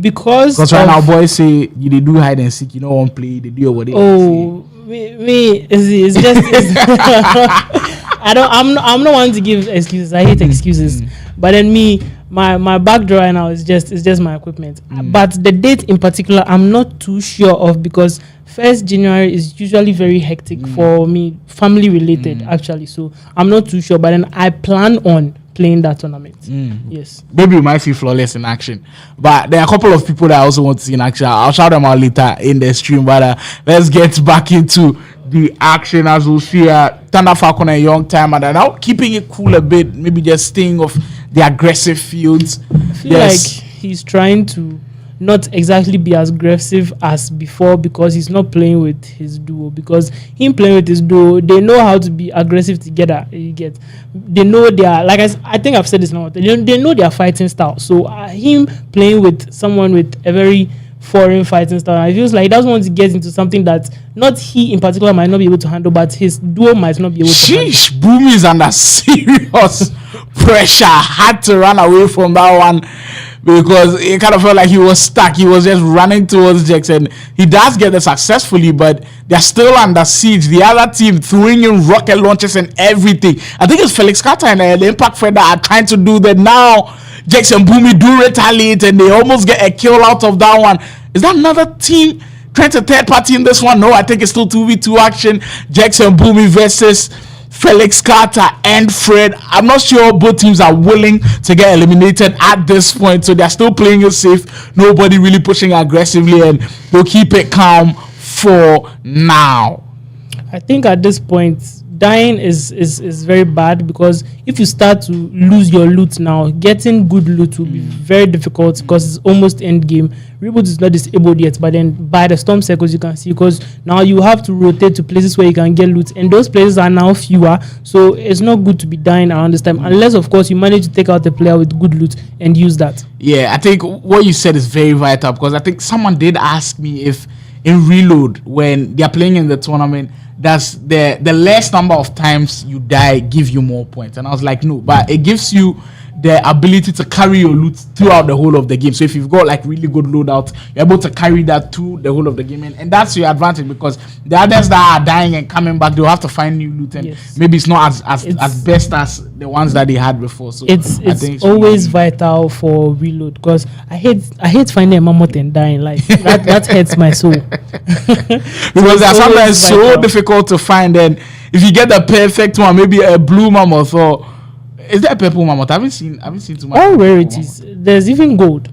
Because right now boys say they do hide and seek, you know, one play, they do what they it's just I'm not one to give excuses. I hate excuses. But then my backdoor right now is just my equipment. But the date in particular I'm not too sure of, because 1st January is usually very hectic for me, family related actually. So I'm not too sure, but then I plan on playing that tournament. Yes. Maybe we might see flawless in action. But there are a couple of people that I also want to see in action. I'll shout them out later in the stream. But let's get back into the action as we'll see Thunder Falcon and Young Time. And now keeping it cool a bit, maybe just staying off the aggressive fields. I feel like he's trying to not exactly be as aggressive as before, because he's not playing with his duo. Because him playing with his duo, they know how to be aggressive together. You get, they know their, like I think I've said this now. They know their fighting style. So him playing with someone with a very foreign fighting style, I feels like he doesn't want to get into something that not he in particular might not be able to handle, but his duo might not be able to handle. Boom is under serious pressure. Had to run away from that one, because it kind of felt like he was stuck. He was just running towards Jax, and he does get it successfully, but they're still under siege. The other team throwing in rocket launches and everything. I think it's Felix Carter and the Impact Feather are trying to do that now. Jax and Boomy do retaliate, and they almost get a kill out of that one. Is that another team trying to third party in this one? No, I think it's still 2v2 action. Jax and Boomy versus Felix Carter and Fred. I'm not sure both teams are willing to get eliminated at this point, so they're still playing it safe. Nobody really pushing aggressively, and they'll keep it calm for now. I think at this point, dying is very bad, because if you start to lose your loot now, getting good loot will be very difficult, because it's almost end game. Reboot is not disabled yet, but then by the storm circles you can see, because now you have to rotate to places where you can get loot, and those places are now fewer, so it's not good to be dying around this time, unless of course you manage to take out the player with good loot and use that. Yeah, I think what you said is very vital, because I think someone did ask me if in reload, when they're playing in the tournament, does the less number of times you die give you more points? And I was like, no, but it gives you the ability to carry your loot throughout the whole of the game. So if you've got like really good loadout, you're able to carry that through the whole of the game, and that's your advantage, because the others that are dying and coming back, they'll have to find new loot, and maybe it's not as best as the ones that they had before. So it's always vital for reload, because I hate finding a mammoth and dying. Like that hurts my soul. Because they're sometimes so difficult to find, and if you get the perfect one, maybe a blue mammoth, or is there a purple mammoth? I haven't seen too much. All rarities. There's even gold.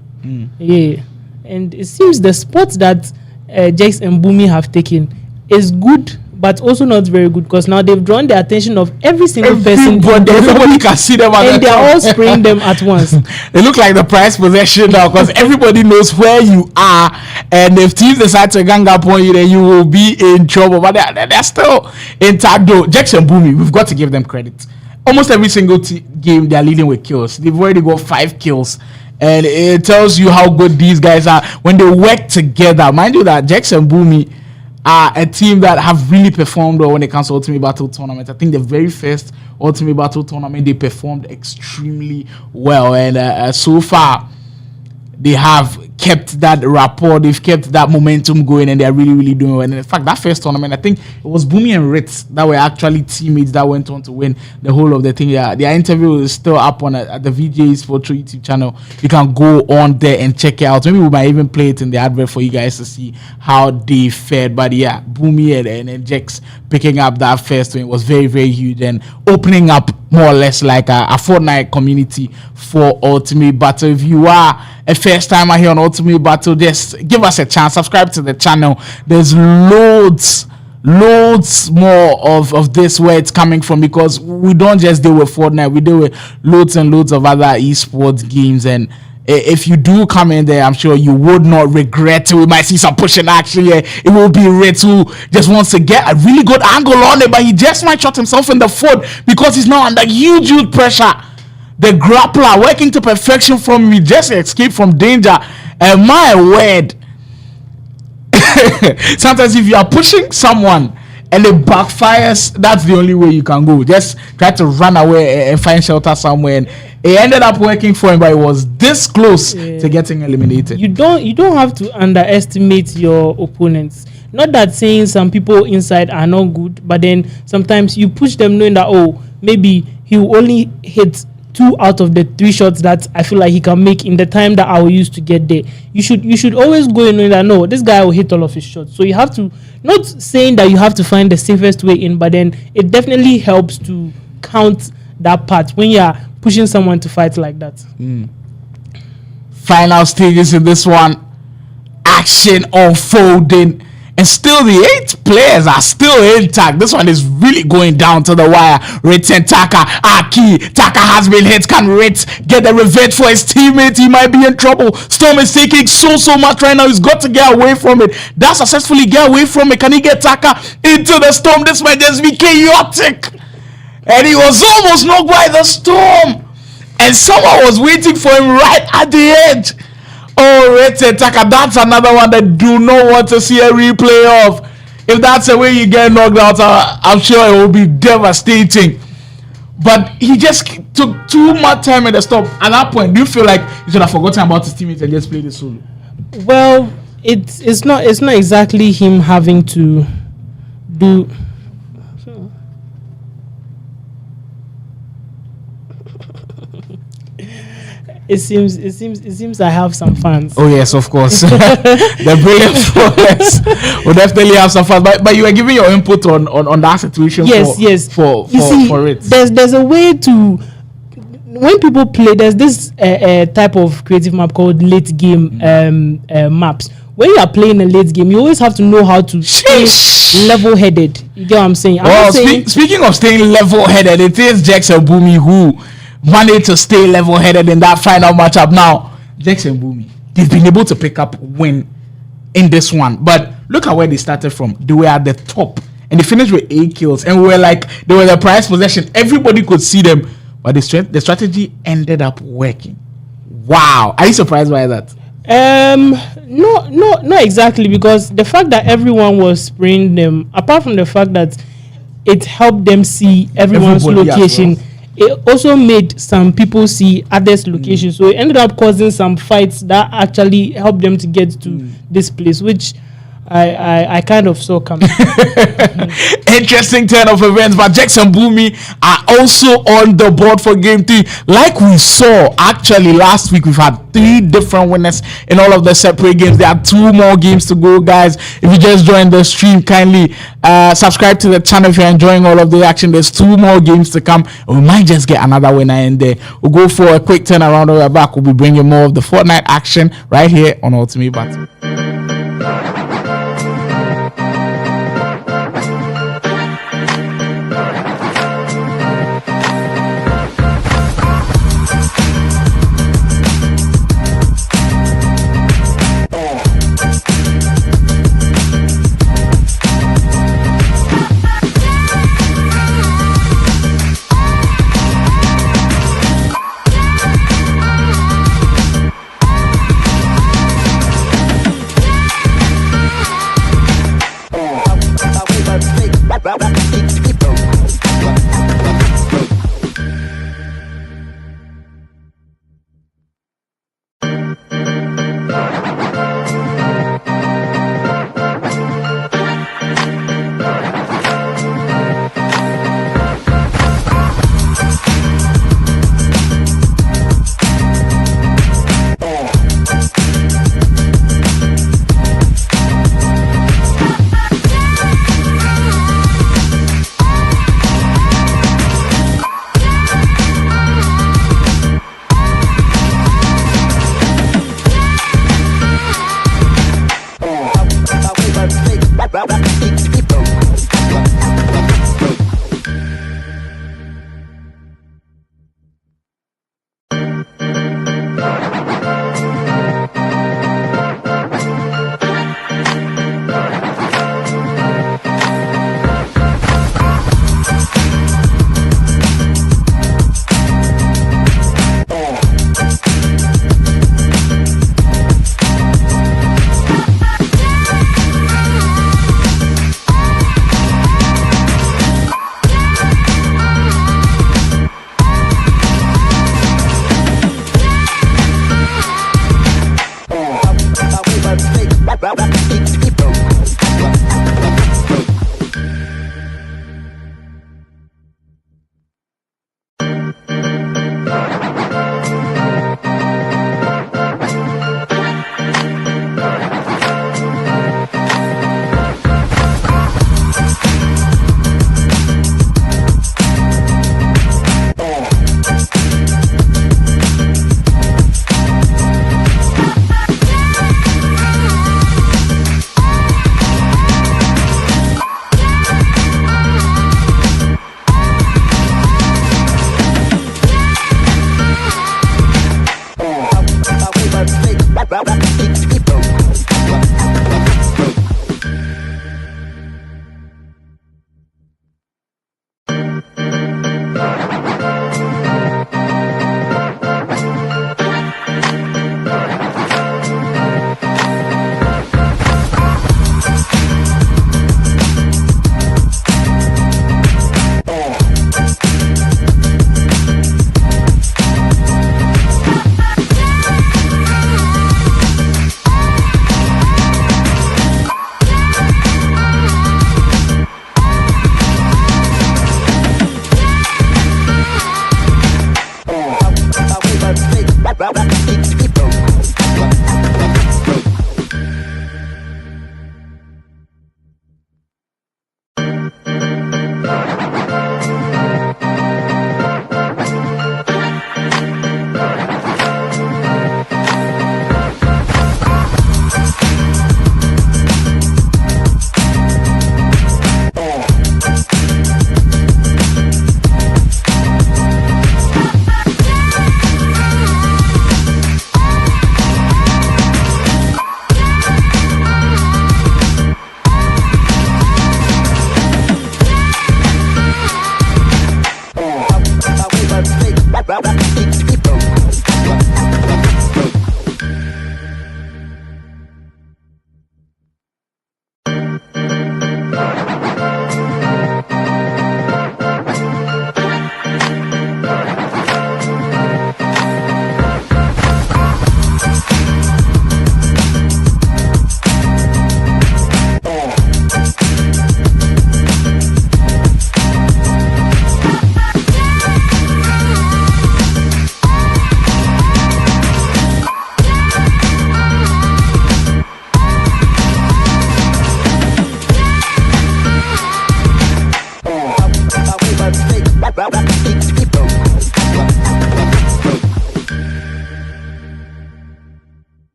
Yeah, and it seems the spots that Jax and Boomy have taken is good, but also not very good, because now they've drawn the attention of every single person. Everybody can see them, and they're all spraying them at once. They look like the prize possession now, because everybody knows where you are, and if teams decide to gang up on you, then you will be in trouble. But they're still intact though. Jax and Boomy, we've got to give them credit. Almost every single game they're leading with kills. They've already got 5 kills. And it tells you how good these guys are when they work together. Mind you that Jax and Boomy are a team that have really performed well when it comes to Ultimate Battle Tournament. I think the very first Ultimate Battle Tournament, they performed extremely well. And so far, they have kept that rapport, they've kept that momentum going, and they're really, really doing well. And in fact, that first tournament, I think it was Boomy and Ritz that were actually teammates that went on to win the whole of the thing. Yeah, their interview is still up on at the VJ Esports YouTube channel. You can go on there and check it out. Maybe we might even play it in the advert for you guys to see how they fared. But yeah, Boomy and Jax picking up that first win was very, very huge, and opening up more or less like a Fortnite community for Ultimate Battle. If you are a first timer here on Ultimate Battle, just give us a chance, subscribe to the channel. There's loads more of this where it's coming from, because we don't just deal with Fortnite, we deal with loads and loads of other esports games. And if you do come in there, I'm sure you would not regret it. We might see some pushing action here. It will be Ritz who just wants to get a really good angle on it, but he just might shot himself in the foot because he's now under huge pressure. The grappler working to perfection from me, just escape from danger. And my word, sometimes if you are pushing someone and it backfires, that's the only way you can go. Just try to run away and find shelter somewhere. And it ended up working for him, but it was this close to getting eliminated. You don't have to underestimate your opponents. Not that saying some people inside are not good, but then sometimes you push them knowing that, maybe he will only hit 2 out of the 3 shots that I feel like he can make in the time that I will use to get there. You should always go in knowing that, no, this guy will hit all of his shots. So you have to, not saying that you have to find the safest way in, but then it definitely helps to count that part when you are pushing someone to fight like that. Final stages in this one, action unfolding, and still the 8 players are still intact. This one is really going down to the wire. Ritz and Taka are key. Taka has been hit. Can Ritz get the revenge for his teammate? He might be in trouble. Storm is taking so much right now. He's got to get away from it. That successfully get away from it. Can he get Taka into the storm? This might just be chaotic. And he was almost knocked by the storm, and someone was waiting for him right at the edge. Oh, Ritz and Taka, that's another one that do not want to see a replay of. If that's the way you get knocked out, I'm sure it will be devastating. But he just took too much time in the stop. At that point, do you feel like you should have forgotten about his teammates and just played the solo? Well, it's not exactly him having to do. It seems I have some fans. Oh yes, of course. The brilliant players will definitely have some fans. But you were giving your input on that situation. Yes. For it. There's a way to, when people play, there's this type of creative map called late game maps. When you are playing a late game, you always have to know how to stay level-headed. You get what I'm saying? Speaking of staying level-headed, it is Jax and Boomy who managed to stay level-headed in that final matchup. Now, Jax and Boomy, they've been able to pick up win in this one. But look at where they started from. They were at the top, and they finished with 8 kills. And they were the prize possession. Everybody could see them. But the strategy ended up working. Wow. Are you surprised by that? No, not exactly, because the fact that everyone was spraying them, apart from the fact that it helped them see everyone's location, it also made some people see others' locations. So it ended up causing some fights that actually helped them to get to this place, which I kind of saw coming. Interesting turn of events, but Jax and Boomy are also on the board for game 3. Like we saw actually last week, we've had 3 different winners in all of the separate games. There are 2 more games to go, guys. If you just joined the stream, kindly subscribe to the channel if you're enjoying all of the action. There's 2 more games to come, and we might just get another winner in there. We'll go for a quick turnaround. We're back. We'll be bringing more of the Fortnite action right here on Ultimate Battle.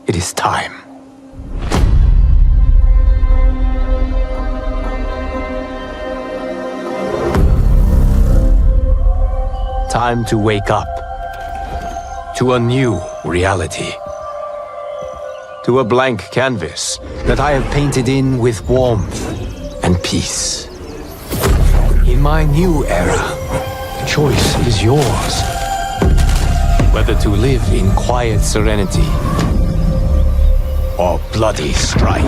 It is time. Time to wake up to a new reality. To a blank canvas that I have painted in with warmth and peace. In my new era, the choice is yours. Whether to live in quiet serenity or bloody strife.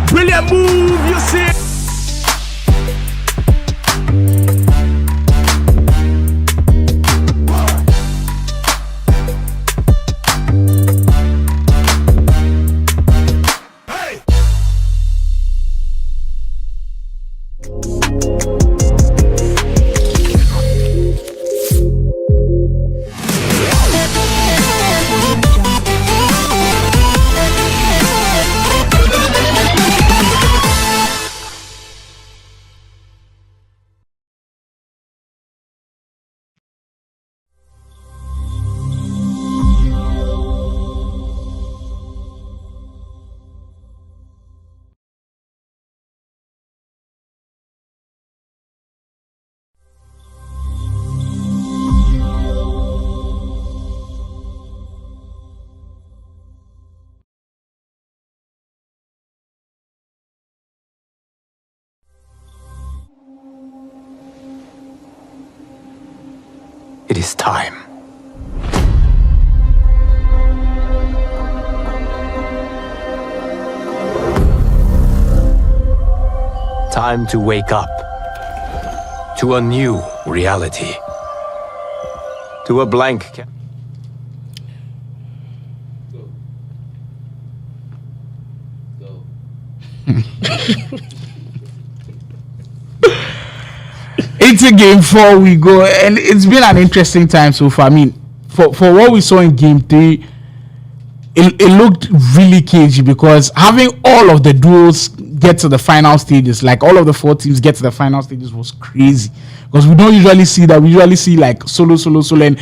Brilliant move, you see. It is time. Time to wake up to a new reality. To a blank Go. Go. Into game 4 we go, and it's been an interesting time so far. I mean, for what we saw in game 3, it looked really cagey, because having all of the duos get to the final stages, like all of the 4 teams get to the final stages, was crazy, because we don't usually see that. We usually see like solo, and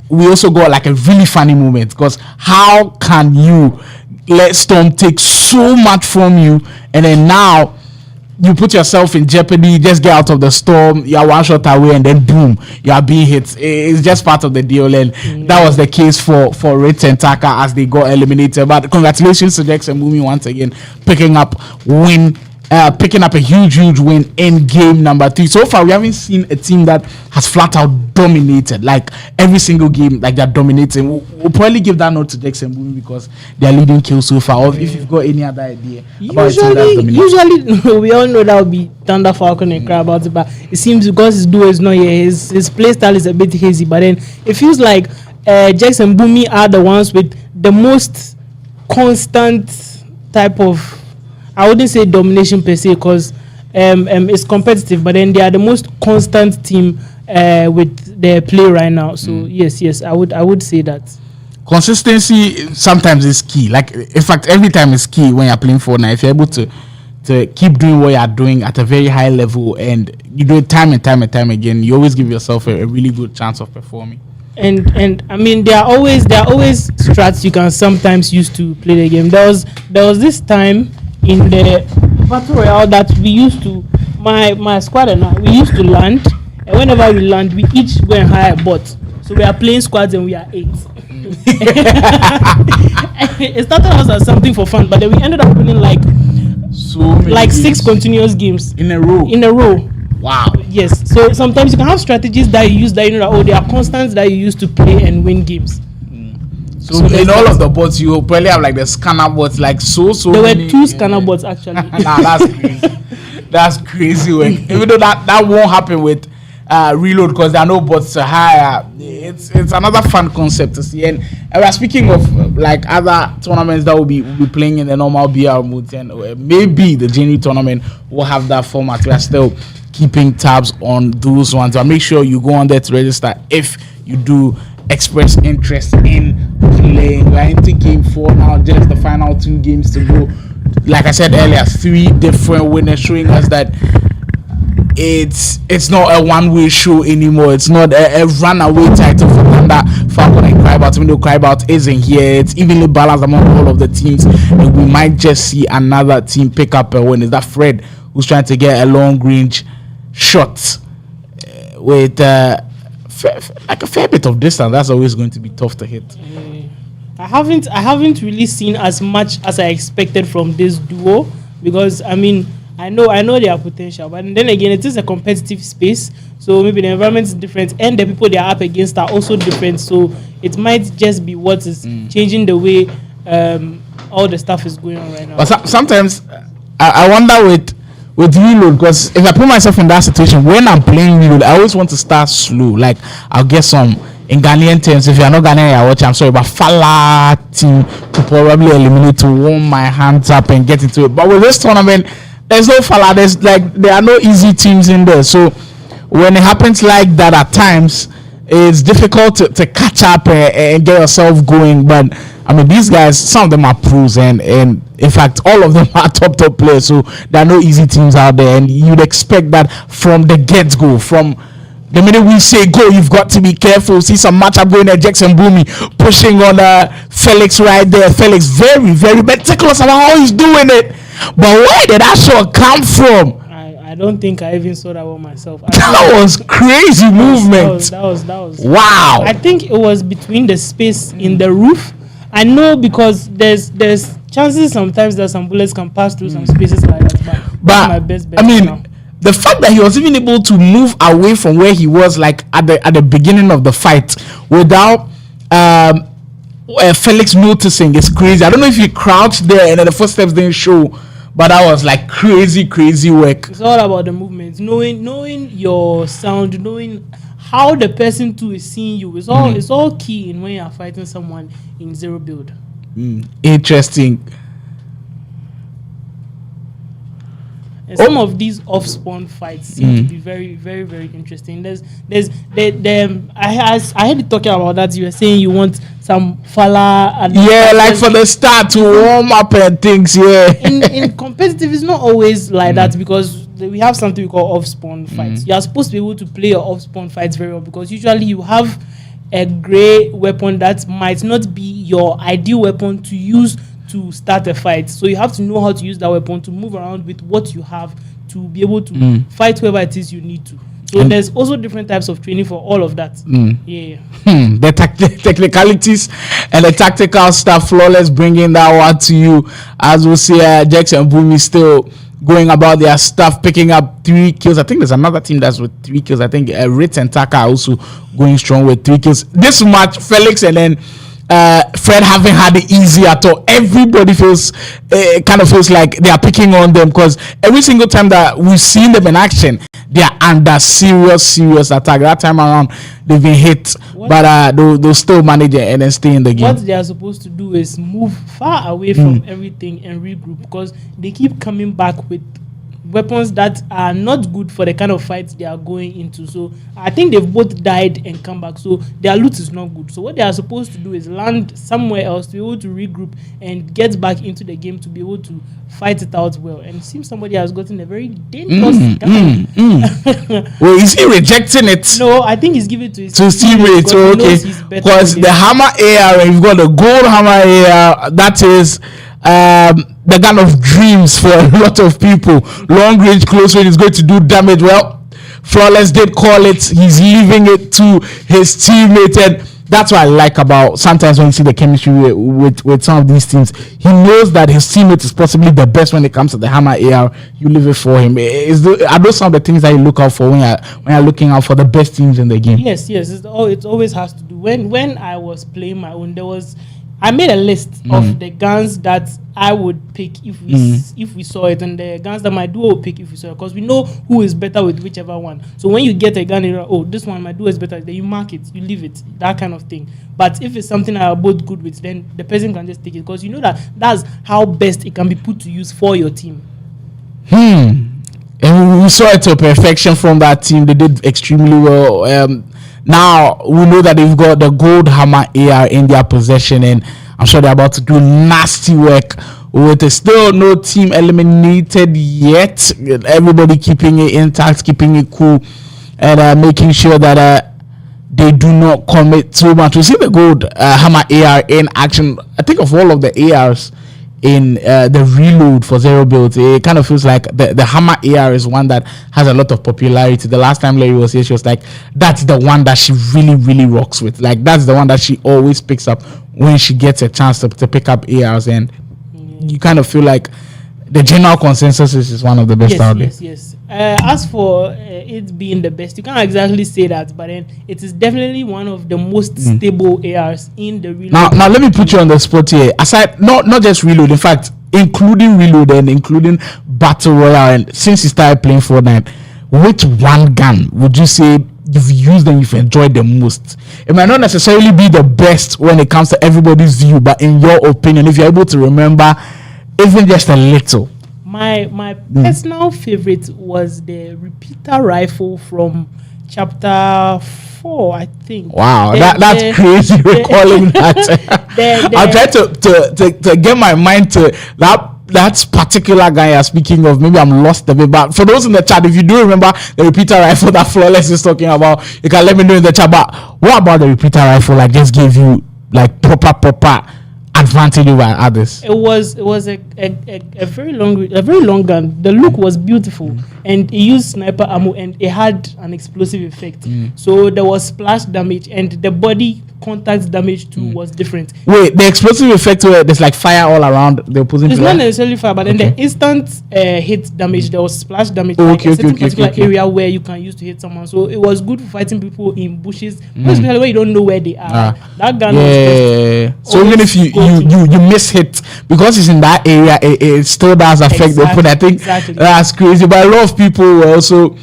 we also got like a really funny moment, because how can you let Storm take so much from you, and then now you put yourself in jeopardy? Just get out of the storm, you're one shot away, and then boom, you are being hit. It's just part of the deal, and that was the case for Ritz and Taka as they got eliminated. But congratulations to Dex and Bumi once again, picking up a huge win in game number 3. So far, we haven't seen a team that has flat out dominated, like every single game, like they're dominating. We'll probably give that note to Dex and Bumi because they're leading kills so far. Or if you've got any other idea about a team that's dominating. Usually, we all know that would be Thunder Falcon and cry about it, but it seems because his duo is not here, his play style is a bit hazy. But then it feels like Jax and Bumi are the ones with the most constant type of, I wouldn't say domination per se, because it's competitive, but then they are the most constant team with their play right now. So yes, I would say that consistency sometimes is key. Like, in fact, every time is key when you're playing Fortnite. If you're able to keep doing what you're doing at a very high level, and you do it time and time again, you always give yourself a really good chance of performing. And I mean, there are always strats you can sometimes use to play the game. There was this time in the battle royale that we used to, my squad and I, we used to land, and whenever we land, we each go and hire a bot. So we are playing squads and we are 8. It started out as something for fun, but then we ended up winning like 6 continuous games in a row. Wow. Yes. So sometimes you can have strategies that you use that you know that they are constants that you use to play and win games. So in all of the bots, you probably have like the scanner bots, like so. There were 2 scanner bots actually. Nah, that's crazy. That's crazy. Even though that won't happen with reload because there are no bots to hire. It's another fun concept to see. And we are speaking of like other tournaments that will be playing in the normal BR mode, and maybe the January tournament will have that format. We are still keeping tabs on those ones. So make sure you go on there to register if you do express interest in playing. We are into game 4 now, just the final 2 games to go. Like I said earlier, 3 different winners, showing us that it's not a one-way show anymore. It's not a runaway title for Thunder, Falcon and Crybout. Even though Crybout isn't here, it's evenly balanced among all of the teams, and we might just see another team pick up a win. Is that Fred who's trying to get a long-range shot with like a fair bit of distance? That's always going to be tough to hit. I haven't really seen as much as I expected from this duo, because I mean I know their potential, but then again it is a competitive space, so maybe the environment is different and the people they are up against are also different, so it might just be what is changing the way all the stuff is going on right now. But sometimes I wonder with reload, because if I put myself in that situation when I'm playing reload, I always want to start slow. Like I'll get some, in Ghanaian terms, if you're not Ghanaian, I watch, I'm sorry, but Fala team to probably eliminate, to warm my hands up and get into it. But with this tournament, there's no Fala, there are no easy teams in there. So when it happens like that at times, it's difficult to catch up and get yourself going. But I mean, these guys, some of them are pros, and in fact, all of them are top players. So there are no easy teams out there, and you'd expect that from the get-go. From the minute we say go, you've got to be careful. See some matchup going there. Jackson Boomy pushing on Felix right there. Felix very, very meticulous about how he's doing it. But where did that shot come from? I don't think I even saw that one myself. That was crazy movement. That was wow. I think it was between the space in the roof. I know, because there's chances sometimes that some bullets can pass through some spaces like that. But my best bet, I mean, now. The fact that he was even able to move away from where he was, like at the beginning of the fight, without Felix noticing, is crazy. I don't know if he crouched there and then the footsteps didn't show, but that was like crazy work. It's all about the movement, knowing your sound, knowing how the person too is seeing you. It's all key in when you are fighting someone in zero build. Interesting. And some of these off-spawn fights seem to be very, very, very interesting. I heard you talking about that. You were saying you want some Fala. And like for the start to warm up and things. Yeah. In competitive, it's not always like that, because we have something we call off-spawn fights. You are supposed to be able to play your off-spawn fights very well, because usually you have a gray weapon that might not be your ideal weapon to use to start a fight. So you have to know how to use that weapon to move around with what you have to be able to fight whoever it is you need to. So there's also different types of training for all of that. The technicalities and the tactical stuff, Flawless bringing that one to you. As we'll see, Jackson Boomy still going about their stuff, picking up 3 kills. I think there's another team that's with 3 kills. I think Ritz and Taka are also going strong with 3 kills. This match, Felix and then Fred haven't had it easy at all. Everybody feels like they are picking on them, because every single time that we've seen them in action, they are under serious attack. That time around, they've been hit, but they'll still manage it and then stay in the game. What they are supposed to do is move far away from everything and regroup, because they keep coming back with weapons that are not good for the kind of fights they are going into. So I think they've both died and come back, so their loot is not good. So what they are supposed to do is land somewhere else to be able to regroup and get back into the game to be able to fight it out well. And it seems somebody has gotten a very dangerous guy. Well, is he rejecting it? No, I think he's giving it to his teammates. Okay, because the hammer AR, you've got the gold hammer AR, that is the gun of dreams for a lot of people. Long range, close range is going to do damage. Well, Flawless did call it. He's leaving it to his teammate, and that's what I like about sometimes when you see the chemistry with some of these teams. He knows that his teammate is possibly the best when it comes to the hammer AR. You leave it for him. Are those some of the things that you look out for when you're looking out for the best teams in the game? Yes. It always has to do. When I was playing my own, I made a list of the guns that I would pick if we saw it, and the guns that my duo would pick if we saw it, because we know who is better with whichever one. So when you get a gun, you're like, oh, this one my duo is better, then you mark it, you leave it, that kind of thing. But if it's something that are both good with, then the person can just take it, because you know that that's how best it can be put to use for your team. And we saw it to perfection from that team. They did extremely well. Now we know that they've got the gold hammer AR in their possession, and I'm sure they're about to do nasty work with it. Still no team eliminated yet. Everybody keeping it intact, keeping it cool, and making sure that they do not commit too much. We see the gold hammer AR in action. I think of all of the ARs in the reload for Zero Build, it kind of feels like the hammer AR is one that has a lot of popularity. The last time Larry was here, she was like, that's the one that she really, really rocks with. Like, that's the one that she always picks up when she gets a chance to pick up ARs. And you kind of feel like the general consensus is one of the best out there. Yes. As for it being the best, you can't exactly say that, but then it is definitely one of the most stable ARs in the reload. Now let me put you on the spot here. Aside, not just reload, in fact, including reload and including battle royale, and since you started playing Fortnite, which one gun would you say you've used and you've enjoyed the most? It might not necessarily be the best when it comes to everybody's view, but in your opinion, if you're able to remember even just a little. My personal favorite was the repeater rifle from chapter 4, I think. Wow, that's crazy recalling that. I'll try to get my mind to that particular guy you're speaking of. Maybe I'm lost a bit, but for those in the chat, if you do remember the repeater rifle that Flawless is talking about, you can let me know in the chat. But what about the repeater rifle like just gave you like proper advantage over others? It was a very long gun. The look was beautiful, and it used sniper ammo, and it had an explosive effect. So there was splash damage, and the body contact damage too was different. Wait, the explosive effect where there's like fire all around the opposing player? It's not necessarily fire, but then the instant hit damage, there was splash damage, particular area where you can use to hit someone. So it was good for fighting people in bushes, especially where you don't know where they are. That gun was just so even if you miss hit, because it's in that area, it still does affect the opponent. I think that's crazy. But a lot of people were also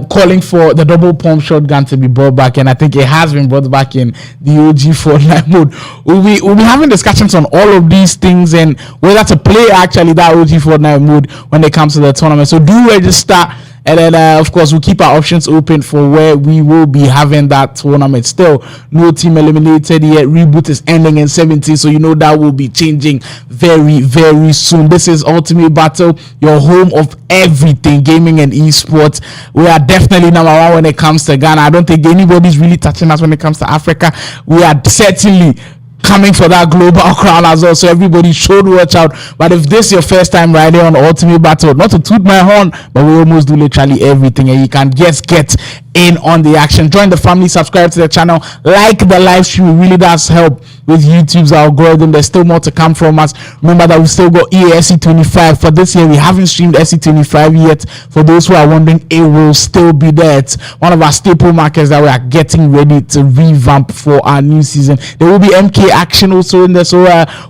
calling for the double pump shotgun to be brought back, and I think it has been brought back in the OG Fortnite mode. We'll be having discussions on all of these things and whether to play actually that OG Fortnite mode when it comes to the tournament. So do register, and then of course we'll keep our options open for where we will be having that tournament. Still no team eliminated yet. Reboot is ending in 17, so you know that will be changing very, very soon. This is Ultimate Battle, your home of everything gaming and esports. We are definitely number one when it comes to Ghana. I don't think anybody's really touching us when it comes to Africa. We are certainly coming for that global crown as well, so everybody should watch out. But if this is your first time riding on Ultimate Battle, not to toot my horn, but we almost do literally everything, and you can just get in on the action. Join the family, subscribe to the channel, like the live stream. It really does help with YouTube's algorithm. There's still more to come from us. Remember that we've still got ESC25 for this year. We haven't streamed SC25 yet. For those who are wondering, it will still be there. It's one of our staple markets that we are getting ready to revamp for our new season. There will be MK action also in there, so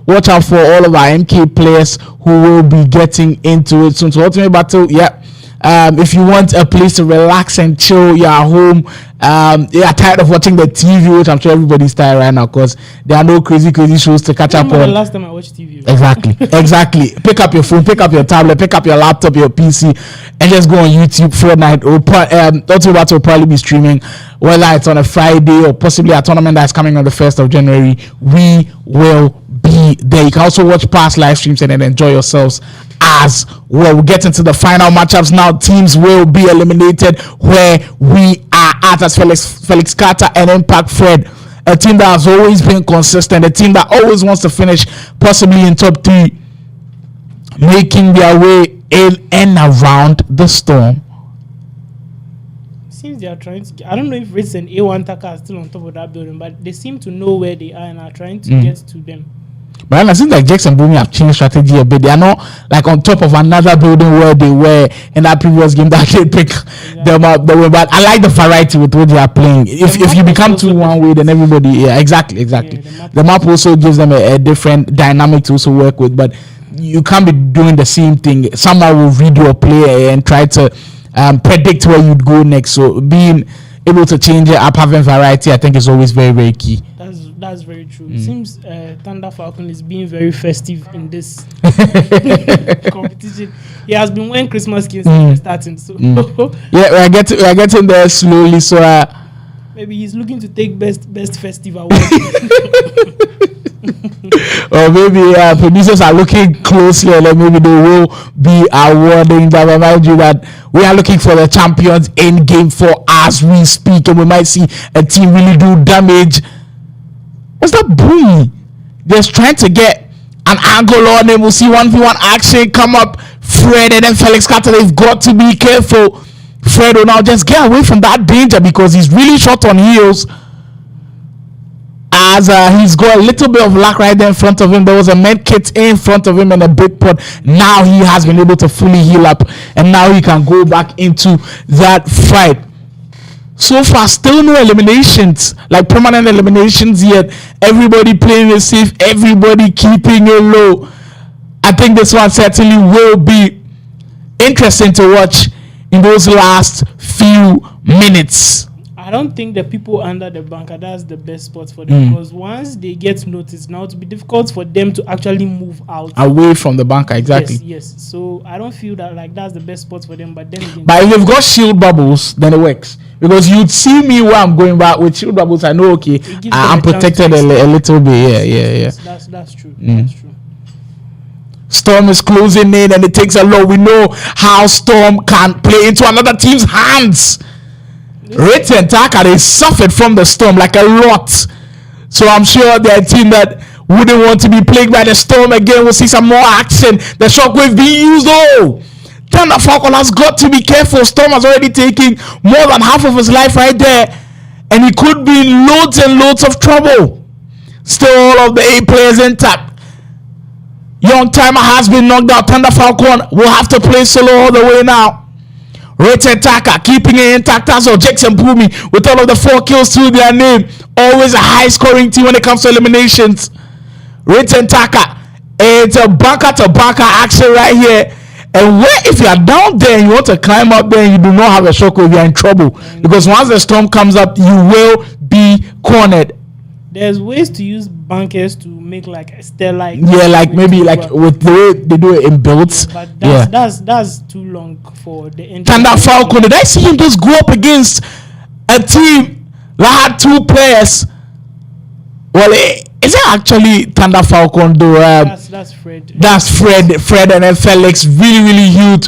watch out for all of our MK players who will be getting into it soon. So Ultimate Battle, if you want a place to relax and chill, you're at home, you're tired of watching the TV, which I'm sure everybody's tired right now because there are no crazy shows to catch up on. The last time I watched TV. Exactly. Pick up your phone, pick up your tablet, pick up your laptop, your PC, and just go on YouTube. Fortnite Ultimate Battle will probably be streaming, whether it's on a Friday or possibly a tournament that's coming on the 1st of January. We will be there. You can also watch past live streams and then enjoy yourselves as well. We'll get into the final matchups now. Teams will be eliminated where we are at as Felix Carter and Impact Fred, a team that has always been consistent, a team that always wants to finish possibly in top 3, making their way in and around the storm. Seems they are trying to. I don't know if Ritz and A1 Taka are still on top of that building, but they seem to know where they are and are trying to get to them. But I think like Jax and Bumi have changed strategy a bit. They are not like on top of another building where they were in that previous game that they pick them up the way. But I like the variety with what they are playing. If you become too one way, then everybody exactly. The map also gives them a different dynamic to also work with. But you can't be doing the same thing. Someone will read your play and try to predict where you'd go next. So being able to change it up, having variety, I think is always very, very key. That's very true. It seems Thunder Falcon is being very festive in this competition. He has been wearing Christmas skins starting. So yeah, we are getting there slowly. So maybe he's looking to take best festive award. Or maybe producers are looking closely, and maybe they will be awarding that. Remind you that we are looking for the champions in game 4 as we speak, and we might see a team really do damage. What's that boom? Just trying to get an angle on him. We'll see 1v1 action come up. Fred and then Felix Carter, they've got to be careful. Fred will now just get away from that danger because he's really short on heels. As he's got a little bit of luck right there in front of him. There was a med kit in front of him and a big pot. Now he has been able to fully heal up, and now he can go back into that fight. So far, still no eliminations, like permanent eliminations yet. Everybody playing it safe, everybody keeping it low. I think this one certainly will be interesting to watch in those last few minutes. I don't think the people under the bunker, that's the best spot for them, because once they get noticed, now it will be difficult for them to actually move out away from the bunker. Exactly. Yes. So I don't feel that like that's the best spot for them. But then again, but if you've got shield bubbles, then it works. Because you'd see me where I'm going back with shield bubbles. I know, okay, I'm protected a little bit. Yeah. That's true. That's true. Storm is closing in, and it takes a lot. We know how Storm can play into another team's hands. Rate and Taka, they suffered from the Storm like a lot. So I'm sure they're a team that wouldn't want to be plagued by the Storm again. We'll see some more action. The shockwave being used. Oh, Thunder Falcon has got to be careful. Storm has already taken more than half of his life right there, and he could be in loads and loads of trouble. Still, all of the 8 players intact. Young Timer has been knocked out. Thunder Falcon will have to play solo all the way now. Rated Taka keeping it intact as well. Jackson Bumi with all of the 4 kills to their name. Always a high scoring team when it comes to eliminations. Rated Taka, it's a bunker to bunker action right here. And where if you are down there and you want to climb up there and you do not have a shockwave, you're in trouble. Because once the storm comes up, you will be cornered. There's ways to use bunkers to make like a stair-like. Yeah, like maybe like with the way they do it in builds. Yeah, but that's too long for the end. Thunder Falcon, did I see him just go up against a team that had 2 players? Well, is it actually Thunder Falcon though? That's Fred. That's Fred and then Felix. Really huge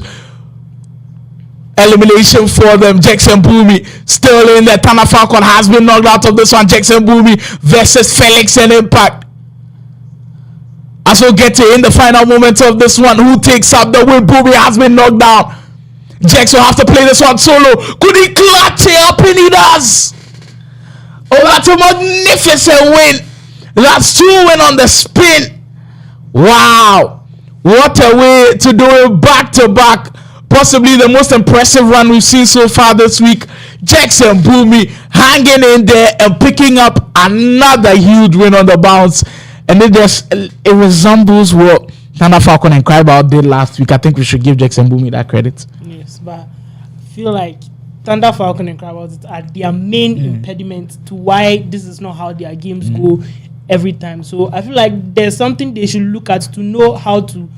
elimination for them. Jackson Bumi still in there. Thunder Falcon has been knocked out of this one. Jackson Bumi versus Felix and Impact. As we'll get to in the final moments of this one, who takes up the win? Bumi has been knocked down. Jax will have to play this one solo. Could he clutch it up? And he does. Oh, that's a magnificent win. That's 2 win on the spin. Wow. What a way to do it back to back. Possibly the most impressive run we've seen so far this week. Jackson Bumi hanging in there and picking up another huge win on the bounce. And it resembles what Thunder Falcon and Cryball did last week. I think we should give Jackson Bumi that credit. Yes, but I feel like Thunder Falcon and Cryball are their main impediment to why this is not how their games go every time. So I feel like there's something they should look at to know how to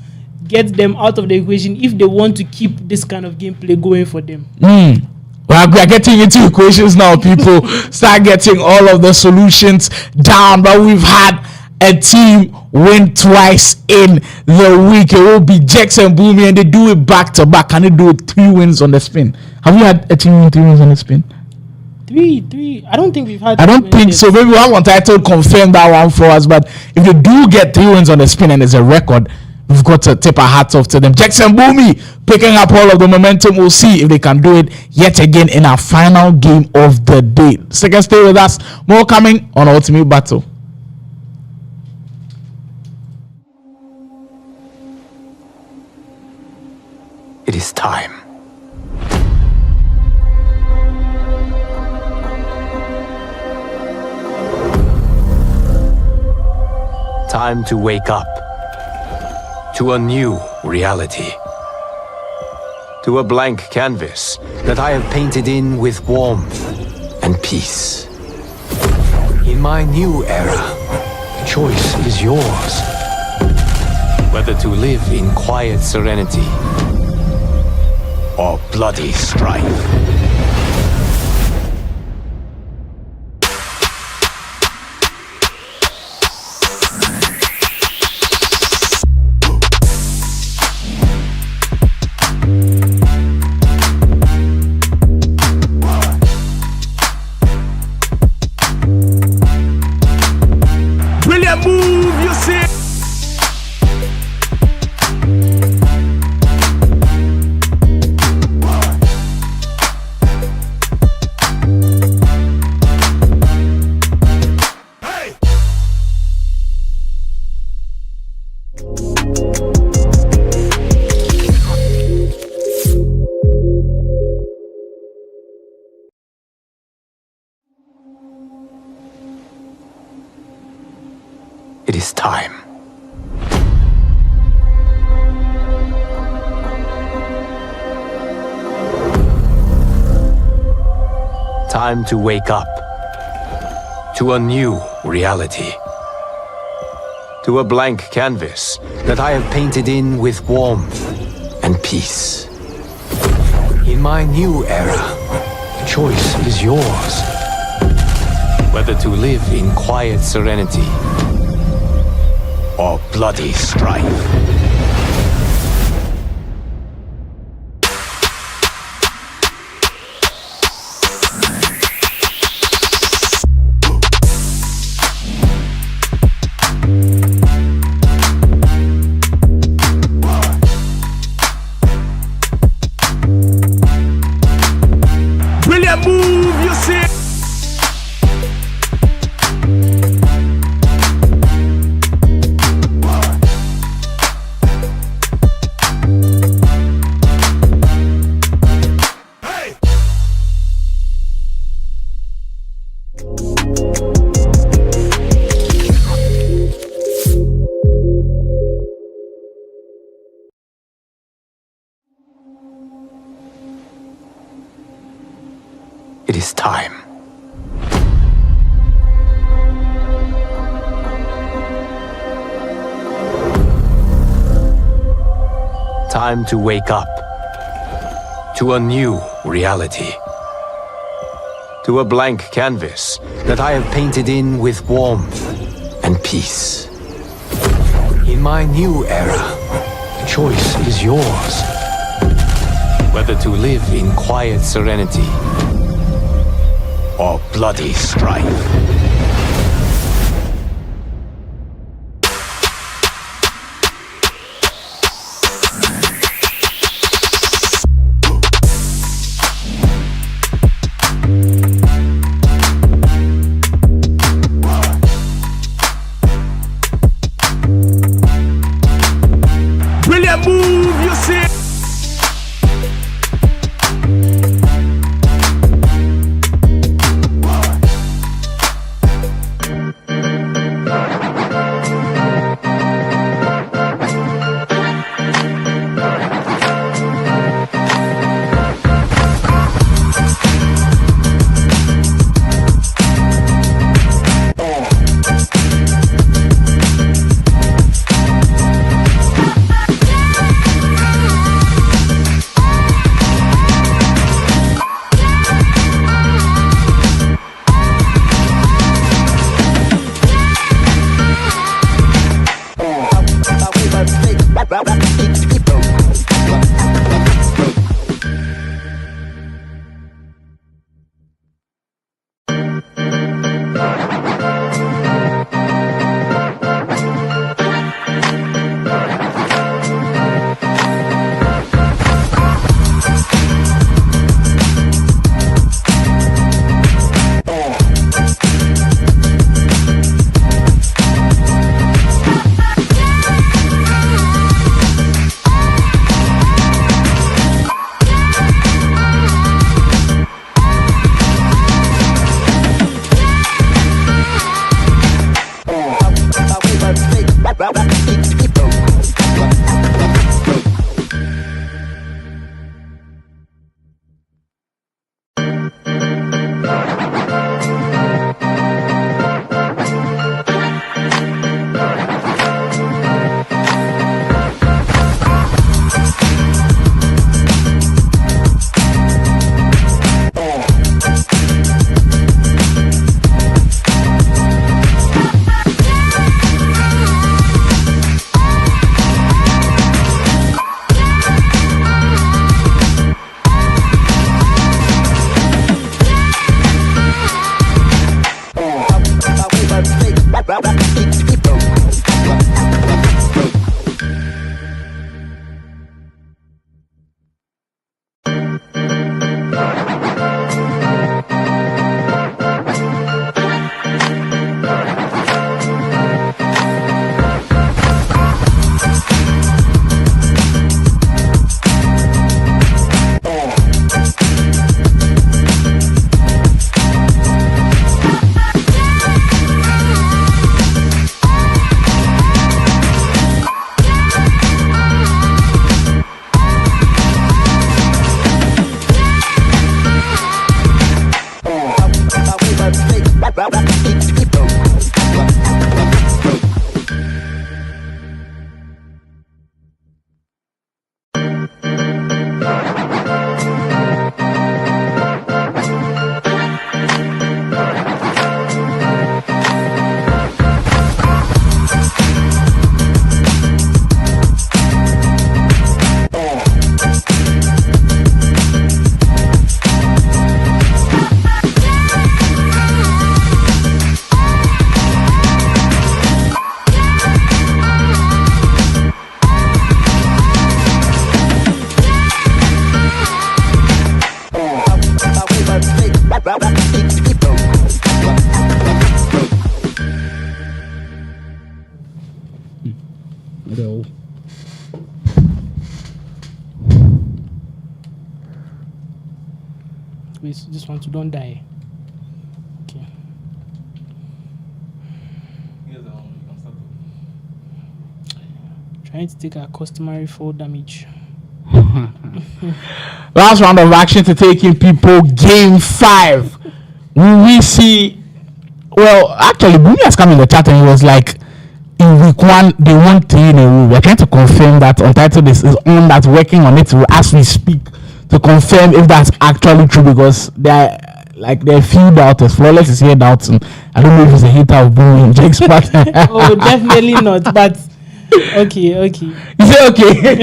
get them out of the equation if they want to keep this kind of gameplay going for them. Well, we are getting into equations now. People start getting all of the solutions down, but we've had a team win twice in the week. It will be Jackson Bumi, and they do it back to back. Can they do it 3 wins on the spin? Have you had a team win 3 wins on the spin? Three. I don't think we've had. I don't think so. Maybe we have one title confirm that one for us. But if they do get 3 wins on the spin and it's a record, we've got to tip our hats off to them. Jackson Bumi picking up all of the momentum. We'll see if they can do it yet again in our final game of the day. Second, stay with us. More coming on Ultimate Battle. It is time. Time to wake up to a new reality. To a blank canvas that I have painted in with warmth and peace. In my new era, the choice is yours. Whether to live in quiet serenity or bloody strife. Brilliant move, you see. It is time. Time to wake up to a new reality. To a blank canvas that I have painted in with warmth and peace. In my new era, the choice is yours. Whether to live in quiet serenity or bloody strife. Brilliant move, you see. It is time. Time to wake up to a new reality. To a blank canvas that I have painted in with warmth and peace. In my new era, the choice is yours. Whether to live in quiet serenity or bloody strife. Brilliant move, you see. Wait, this one to don't die. Okay. You can start. Trying to take our customary fall damage. Last round of action to take in, people. Game 5. We see. Well, actually, Bumi has come in the chat and he was like, in week 1 they won 3 in a row. We're trying to confirm that Untitled is on that, working on it as we speak to confirm if that's actually true, because there are a few doubters. Flawless is here doubting. I don't know if he's a hater of Bumi and Jake's part. Oh, definitely not. But okay. You say okay.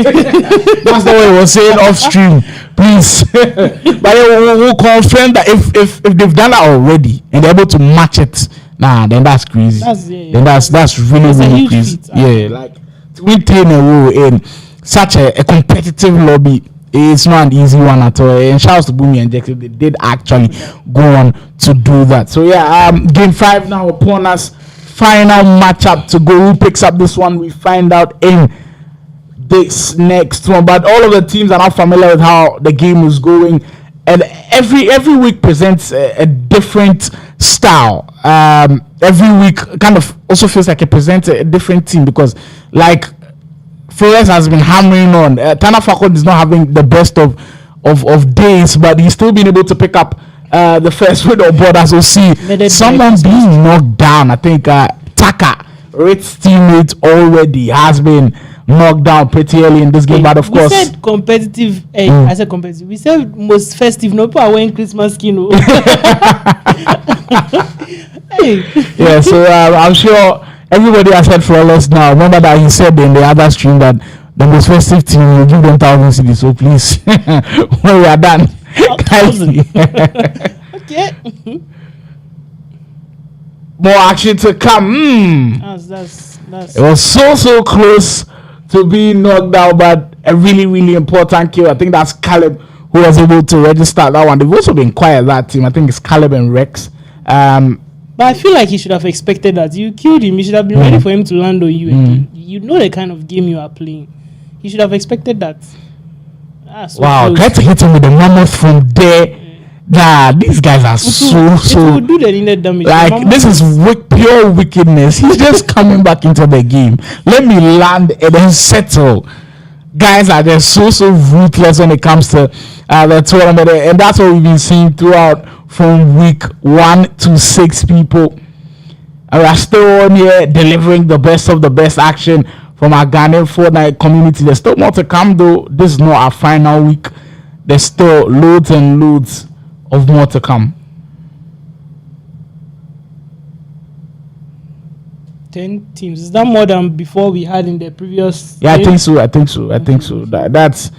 That's the way he was saying off stream, please. But we'll confirm that if they've done that already and they're able to match it, then that's crazy. That's really crazy. Feat, yeah, like to win 10 in a row in such a competitive lobby, it's not an easy one at all. And shout out to Bumi and Jake, they did actually go on to do that. So yeah, game 5 now upon us. Final matchup to go. Who picks up this one? We find out in this next one. But all of the teams are not familiar with how the game is going, and every week presents a different style. Every week kind of also feels like it presents a different team, because like Flores has been hammering on. Tana Fakot is not having the best of days, but he's still been able to pick up the first win on board. As we'll see, someone being knocked down. I think Taka, Rit's teammate, already has been knocked down pretty early in this game. But of course, we said competitive. I said competitive. We said most festive. No people are wearing Christmas skin. Hey. Yeah, so I'm sure everybody has heard Flawless now. Remember that he said in the other stream that the most festive team will give them 1,000 cities. So please, when we are done, okay. More action to come. That's It was so close to being knocked out, but a really important kill. I think that's Caleb who was able to register that one. They've also been quiet, that team. I think it's Caleb and Rex. But I feel like he should have expected that. You killed him. You should have been ready for him to land on you again. You know the kind of game you are playing. He should have expected that. Wow, try to hit him with the mammoth from there. Nah, these guys are so do the needed damage. Like, this is pure wickedness. He's just coming back into the game. Let me land and then settle. Guys are just so ruthless when it comes to the tournament, and that's what we've been seeing throughout from week 1 to 6. People are still on here delivering the best of the best action from our Ghanaian Fortnite community. There's still more to come, though. This is not our final week. There's still loads and loads of more to come. 10 teams. Is that more than before we had in the previous? Yeah, I think so. That's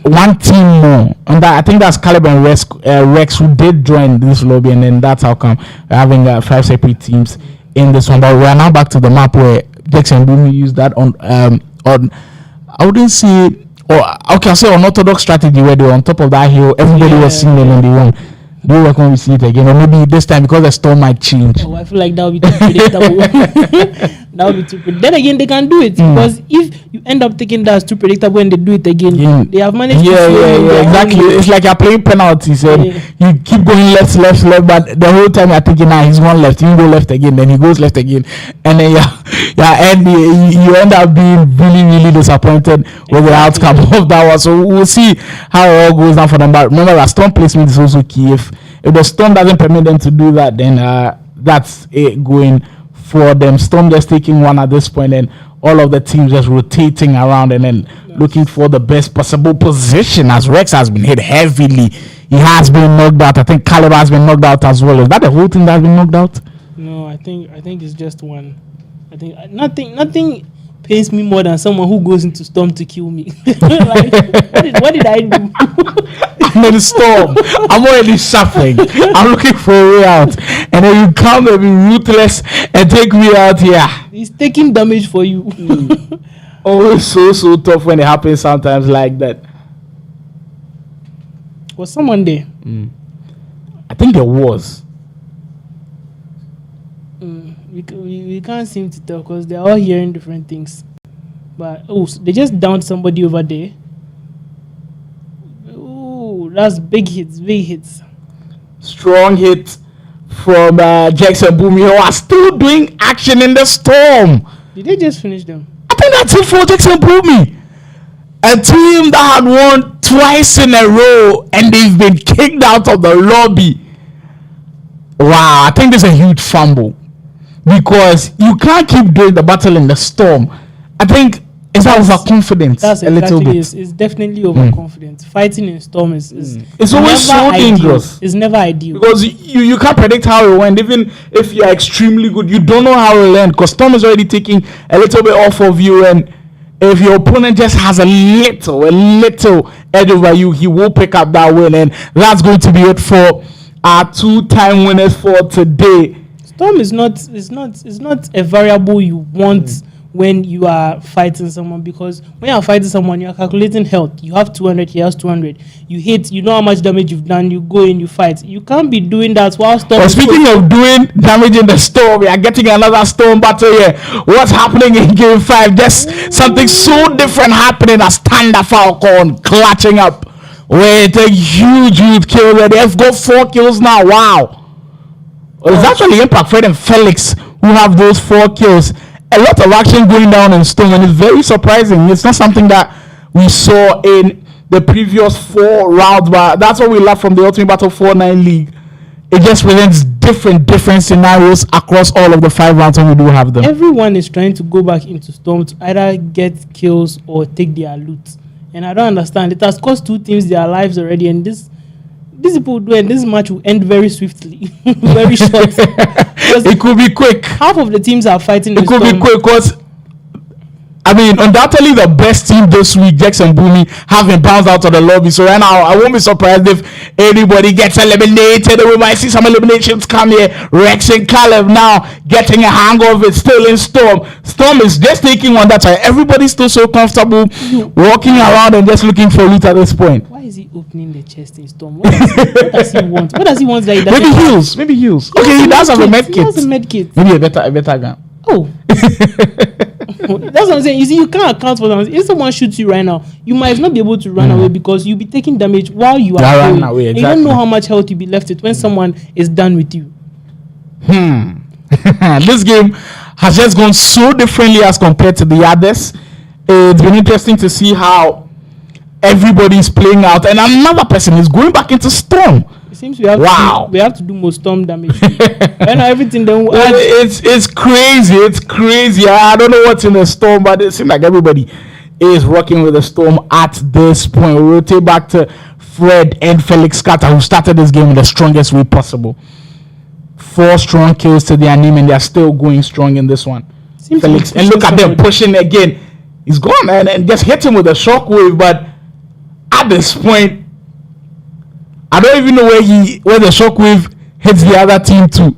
one team more. And I think that's Caleb and Rex who did join this lobby, and then that's how come we're having 5 separate teams in this one. But we are now back to the map where Dex and Bumi used that on I wouldn't say, or okay, I'll say unorthodox strategy where they were on top of that hill. Everybody was seeing them and they won. Do you reckon we see it again? Or maybe this time because the storm might change. Oh, I feel like that would be too predictable. That would be too predictable. Then again, they can do it because if you end up thinking that's too predictable when they do it again, they have managed to. Yeah, exactly. It's like you're playing penalties and you keep going left, but the whole time you're thinking, he's gone left, you go left again, then he goes left again, and then you end up being really disappointed with the outcome of that one. So we'll see how it all goes down for them. But remember that storm placement is also key. If the storm doesn't permit them to do that, then that's it going for them. Storm just taking one at this point, and all of the teams just rotating around and then looking for the best possible position, as Rex has been hit heavily. He has been knocked out. I think Caleb has been knocked out as well. Is that the whole team that has been knocked out? No, I think it's just one. I think nothing pains me more than someone who goes into storm to kill me. Like, what did I do? I'm in the storm. I'm already suffering. I'm looking for a way out, and then you come and be ruthless and take me out here. He's taking damage for you. Always so tough when it happens sometimes like that. Was someone there? I think there was. We can't seem to tell because they're all hearing different things. But they just downed somebody over there. Oh, that's big hits. Strong hit from Jackson Boomy, who are still doing action in the Storm. Did they just finish them? I think that's it for Jackson Boomy. A team that had won twice in a row and they've been kicked out of the lobby. Wow, I think this is a huge fumble because you can't keep doing the battle in the Storm. I think it's overconfidence. That's a little bit. It's definitely overconfidence. Fighting in Storm is it's always so dangerous. It's never ideal because you can't predict how it will end. Even if you're extremely good, you don't know how it will end because Storm is already taking a little bit off of you, and if your opponent just has a little edge over you, he will pick up that win, and that's going to be it for our 2-time winners for today. Storm is not a variable you want when you are fighting someone, because when you are fighting someone, you are calculating health. You have 200, he has 200. You hit, you know how much damage you've done, you go in, you fight. You can't be doing that while Storm. Well, speaking of doing damage in the Storm, we are getting another Storm battle here. What's happening in Game 5? Just something so different happening as Thunder Falcon clutching up with a huge kill there. They've got 4 kills now. Wow. Well, it's actually Impact Fred and Felix who have those 4 kills. A lot of action going down in Storm, and it's very surprising. It's not something that we saw in the previous 4 rounds, but that's what we love from the Ultimate Battle Fortnite League. It just presents different scenarios across all of the 5 rounds when we do have them. Everyone is trying to go back into Storm to either get kills or take their loot, and I don't understand. It has cost 2 teams their lives already, and these people do, and this match will end very swiftly, very short. It could be quick. Half of the teams are fighting. It could be quick because, I mean, undoubtedly the best team this week, Jackson Boomy, having bounced out of the lobby. So right now, I won't be surprised if anybody gets eliminated. We might see some eliminations come here. Rex and Caleb now getting a hang of it, still in Storm. Storm is just taking on that side. Everybody's still so comfortable walking around and just looking for loot at this point. Why is he opening the chest in Storm? What does he want? What does he want? Like Maybe heals. Okay, he does have a med kit. He has a med kit. Maybe a better gun. Oh. That's what I'm saying. You see, you can't account for that. If someone shoots you right now, you might not be able to run away because you'll be taking damage while you are running away. Exactly. You don't know how much health you'll be left with when someone is done with you. This game has just gone so differently as compared to the others. It's been interesting to see how everybody's playing out, and another person is going back into Storm. It seems we have to do more Storm damage. And everything then it's crazy. It's crazy. I don't know what's in the Storm, but it seems like everybody is rocking with the Storm at this point. We'll rotate back to Fred and Felix Carter, who started this game in the strongest way possible. 4 strong kills to their name, and they're still going strong in this one. Felix, and look at them pushing again. He's gone, man, and just hit him with a shockwave. But at this point, I don't even know where the shockwave hits the other team too.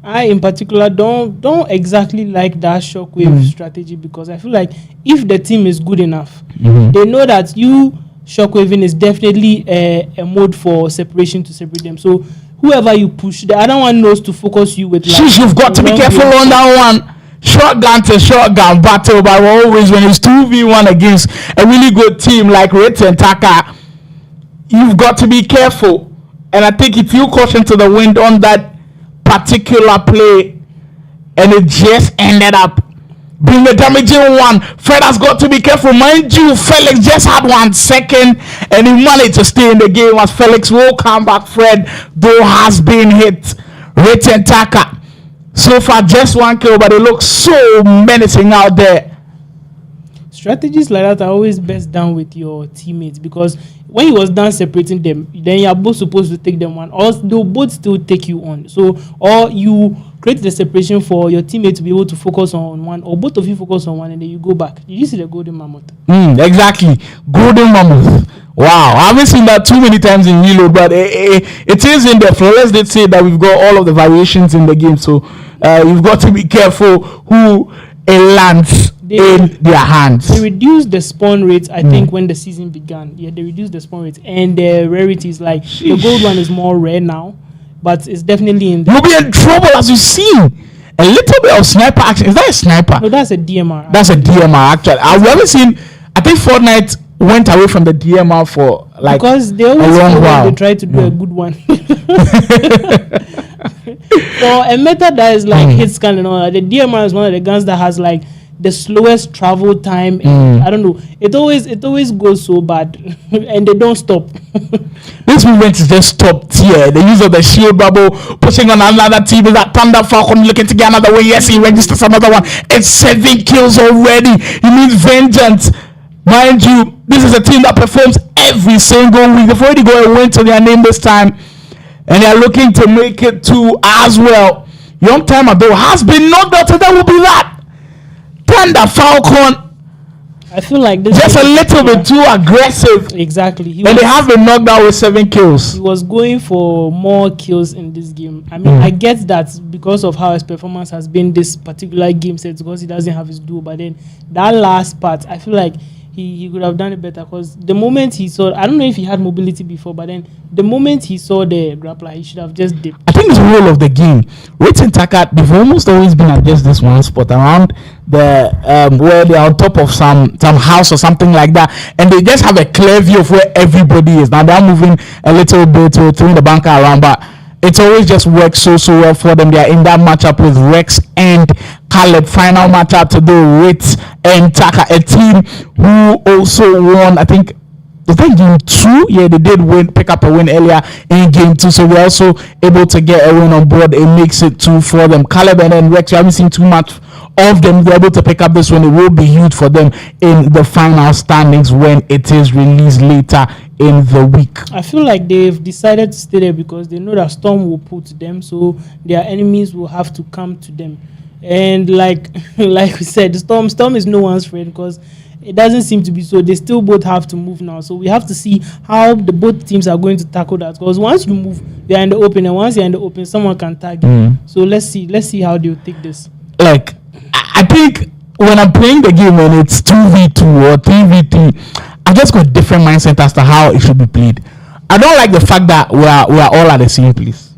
I, in particular, don't exactly like that shockwave strategy, because I feel like if the team is good enough, they know that you shockwaving is definitely a mode for separation to separate them. So whoever you push, the other one knows to focus you with. Like, you've got to be careful on that one. Shotgun to shotgun battle, but always when it's 2v1 against a really good team like Ritz and Taka, you've got to be careful. And I think if you caution to the wind on that particular play, and it just ended up being a damaging one. Fred has got to be careful. Mind you, Felix just had 1 second and he managed to stay in the game, as Felix will come back. Fred, though, has been hit. Ritz and Taka, so far just 1 kill, but it looks so menacing out there. Strategies like that are always best done with your teammates, because when he was done separating them, then you are both supposed to take them one, or they'll both still take you on. So, or you create the separation for your teammate to be able to focus on one, or both of you focus on one, and then you go back. Did you see the golden mammoth? Exactly, golden mammoth. Wow, I haven't seen that too many times in Reload, but it is in there. Flawless did say that we've got all of the variations in the game, so you've got to be careful who it lands in their hands. They reduced the spawn rate, I think, when the season began. Yeah, they reduced the spawn rate, and the rarities, like the gold one is more rare now, but it's definitely in there. You'll be in trouble, as you see. A little bit of sniper action. Is that a sniper? No, that's a DMR. That's a DMR, actually. I've never seen, I think Fortnite went away from the DMR for like because they a always long feel while. when they try to do a good one. For a method that is like hit scan and all that, the DMR is one of the guns that has like the slowest travel time. And I don't know. It always goes so bad, and they don't stop. This movement is just top tier. The use of the shield bubble, pushing on another team is that Thunder Falcon looking to get another way. Yes, he registers another one. It's 7 kills already. He needs vengeance. Mind you, this is a team that performs every single week. They've already got a win to their name this time, and they're looking to make it 2 as well. Young Timer though has been knocked out, and that will be that. Thunder Falcon I feel like this just a little bit too aggressive. Exactly. And they have been knocked out with 7 kills. He was going for more kills in this game. I mean, I get that because of how his performance has been this particular game set, because he doesn't have his duo. But then that last part, I feel like he could have done it better, because the moment he saw, I don't know if he had mobility before, but then the moment he saw the grappler, he should have just dipped. I think it's the role of the game. Ritz and Taka, they've almost always been at just this one spot around the where they're on top of some house or something like that, and they just have a clear view of where everybody is. Now they're moving a little bit to throwing the bunker around, but it's always just worked so well for them. They are in that matchup with Rex and Caleb. Final matchup to do Ritz and Taka, a team who also won, I think, was that game 2? Yeah, they did pick up a win earlier in game 2, so we're also able to get a win on board. It makes it 2 for them. Caleb and then Rex, we haven't seen too much of them. They're able to pick up this one. It will be huge for them in the final standings when it is released later in the week. I feel like they've decided to stay there because they know that Storm will pull to them, so their enemies will have to come to them. And like we said, Storm is no one's friend, because it doesn't seem to be so. They still both have to move now, so we have to see how the both teams are going to tackle that, because once you move, they're in the open, and once you're in the open, someone can tag you. So let's see how they'll take this. Like, I think when I'm playing the game and it's 2v2 or 3v3, I've just got different mindset as to how it should be played. I don't like the fact that we are all at the same place.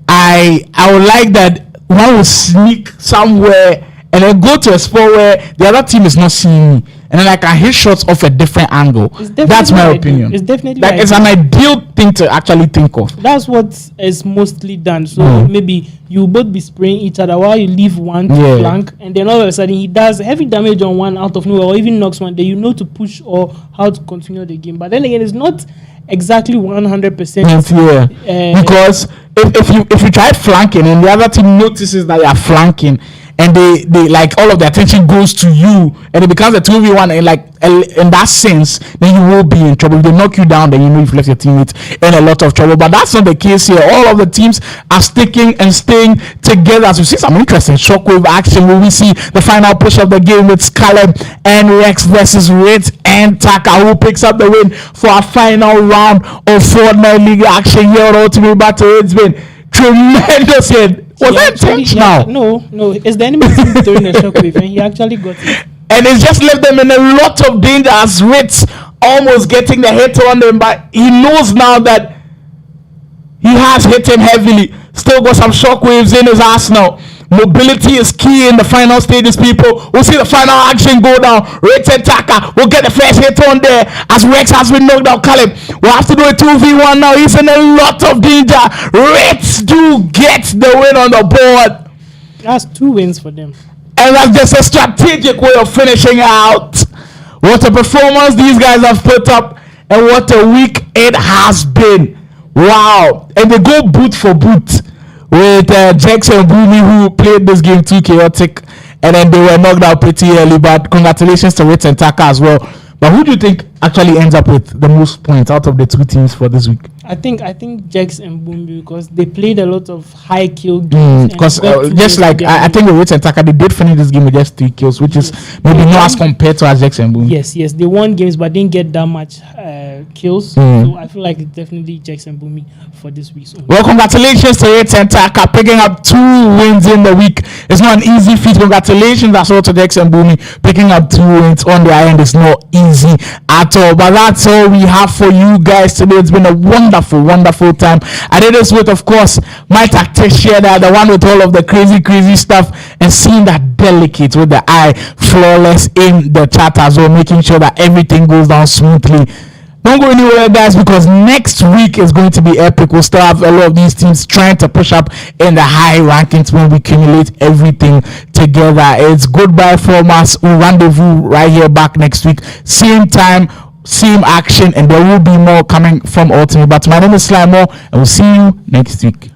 I would like that one will sneak somewhere and then go to a spot where the other team is not seeing me, and then I can hit shots off a different angle. That's my opinion. It's definitely like it's an ideal thing to actually think of. That's what is mostly done. So maybe you both be spraying each other while you leave one to flank, and then all of a sudden he does heavy damage on one out of nowhere, or even knocks one. Then you know to push or how to continue the game. But then again, it's not exactly 100%. Because if you try flanking and the other team notices that you are flanking, and they like all of the attention goes to you, and it becomes a 2v1, and like in that sense, then you will be in trouble. If they knock you down, then you know you've left your teammates in a lot of trouble. But that's not the case here. All of the teams are sticking and staying together. As we see some interesting shockwave action where we see the final push of the game with Caleb and Rex versus Ritz and Taka, who picks up the win for a final round of Fortnite League action here on Ultimate Battle. It's been tremendous here. Was that intentional? No, it's the enemy team throwing a shockwave, and he actually got it. And it's just left them in a lot of danger, as Ritz almost getting the hit on them, but he knows now that he has hit him heavily. Still got some shockwaves in his arsenal. Mobility is key in the final stages, people. We'll see the final action go down. Ritz and Taka will get the first hit on there as Rex has been knocked out. Caleb will have to do a 2v1 now. He's in a lot of danger. Ritz do get the win on the board. That's 2 wins for them. And that's just a strategic way of finishing out. What a performance these guys have put up, and what a week it has been. Wow. And they go boot for boot with Jackson and Boomy, who played this game too chaotic, and then they were knocked out pretty early. But congratulations to Ritz and Taka as well. But who do you think actually ends up with the most points out of the 2 teams for this week? I think Jax and Boombi, because they played a lot of high kill games. Because just like I think the Ritz and Taka, they did finish this game with just 3 kills, which is maybe not as compared to as Jax and Boombi. Yes, they won games but didn't get that much kills. So I feel like it's definitely Jackson Bumi for this week's own. Well, congratulations to Red Taka picking up 2 wins in the week. It's not an easy feat. Congratulations as well to Jackson Bumi picking up 2 wins on their end. It's not easy at all. But that's all we have for you guys today. It's been a wonderful, wonderful time. I did this with, of course, my tactician, the one with all of the crazy stuff, and seeing that delicate with the eye, flawless in the chat as well, making sure that everything goes down smoothly. Don't go anywhere, guys, because next week is going to be epic. We'll still have a lot of these teams trying to push up in the high rankings when we accumulate everything together. It's goodbye from us. We'll rendezvous right here back next week. Same time, same action, and there will be more coming from Ultimate. But my name is Slimo, and we'll see you next week.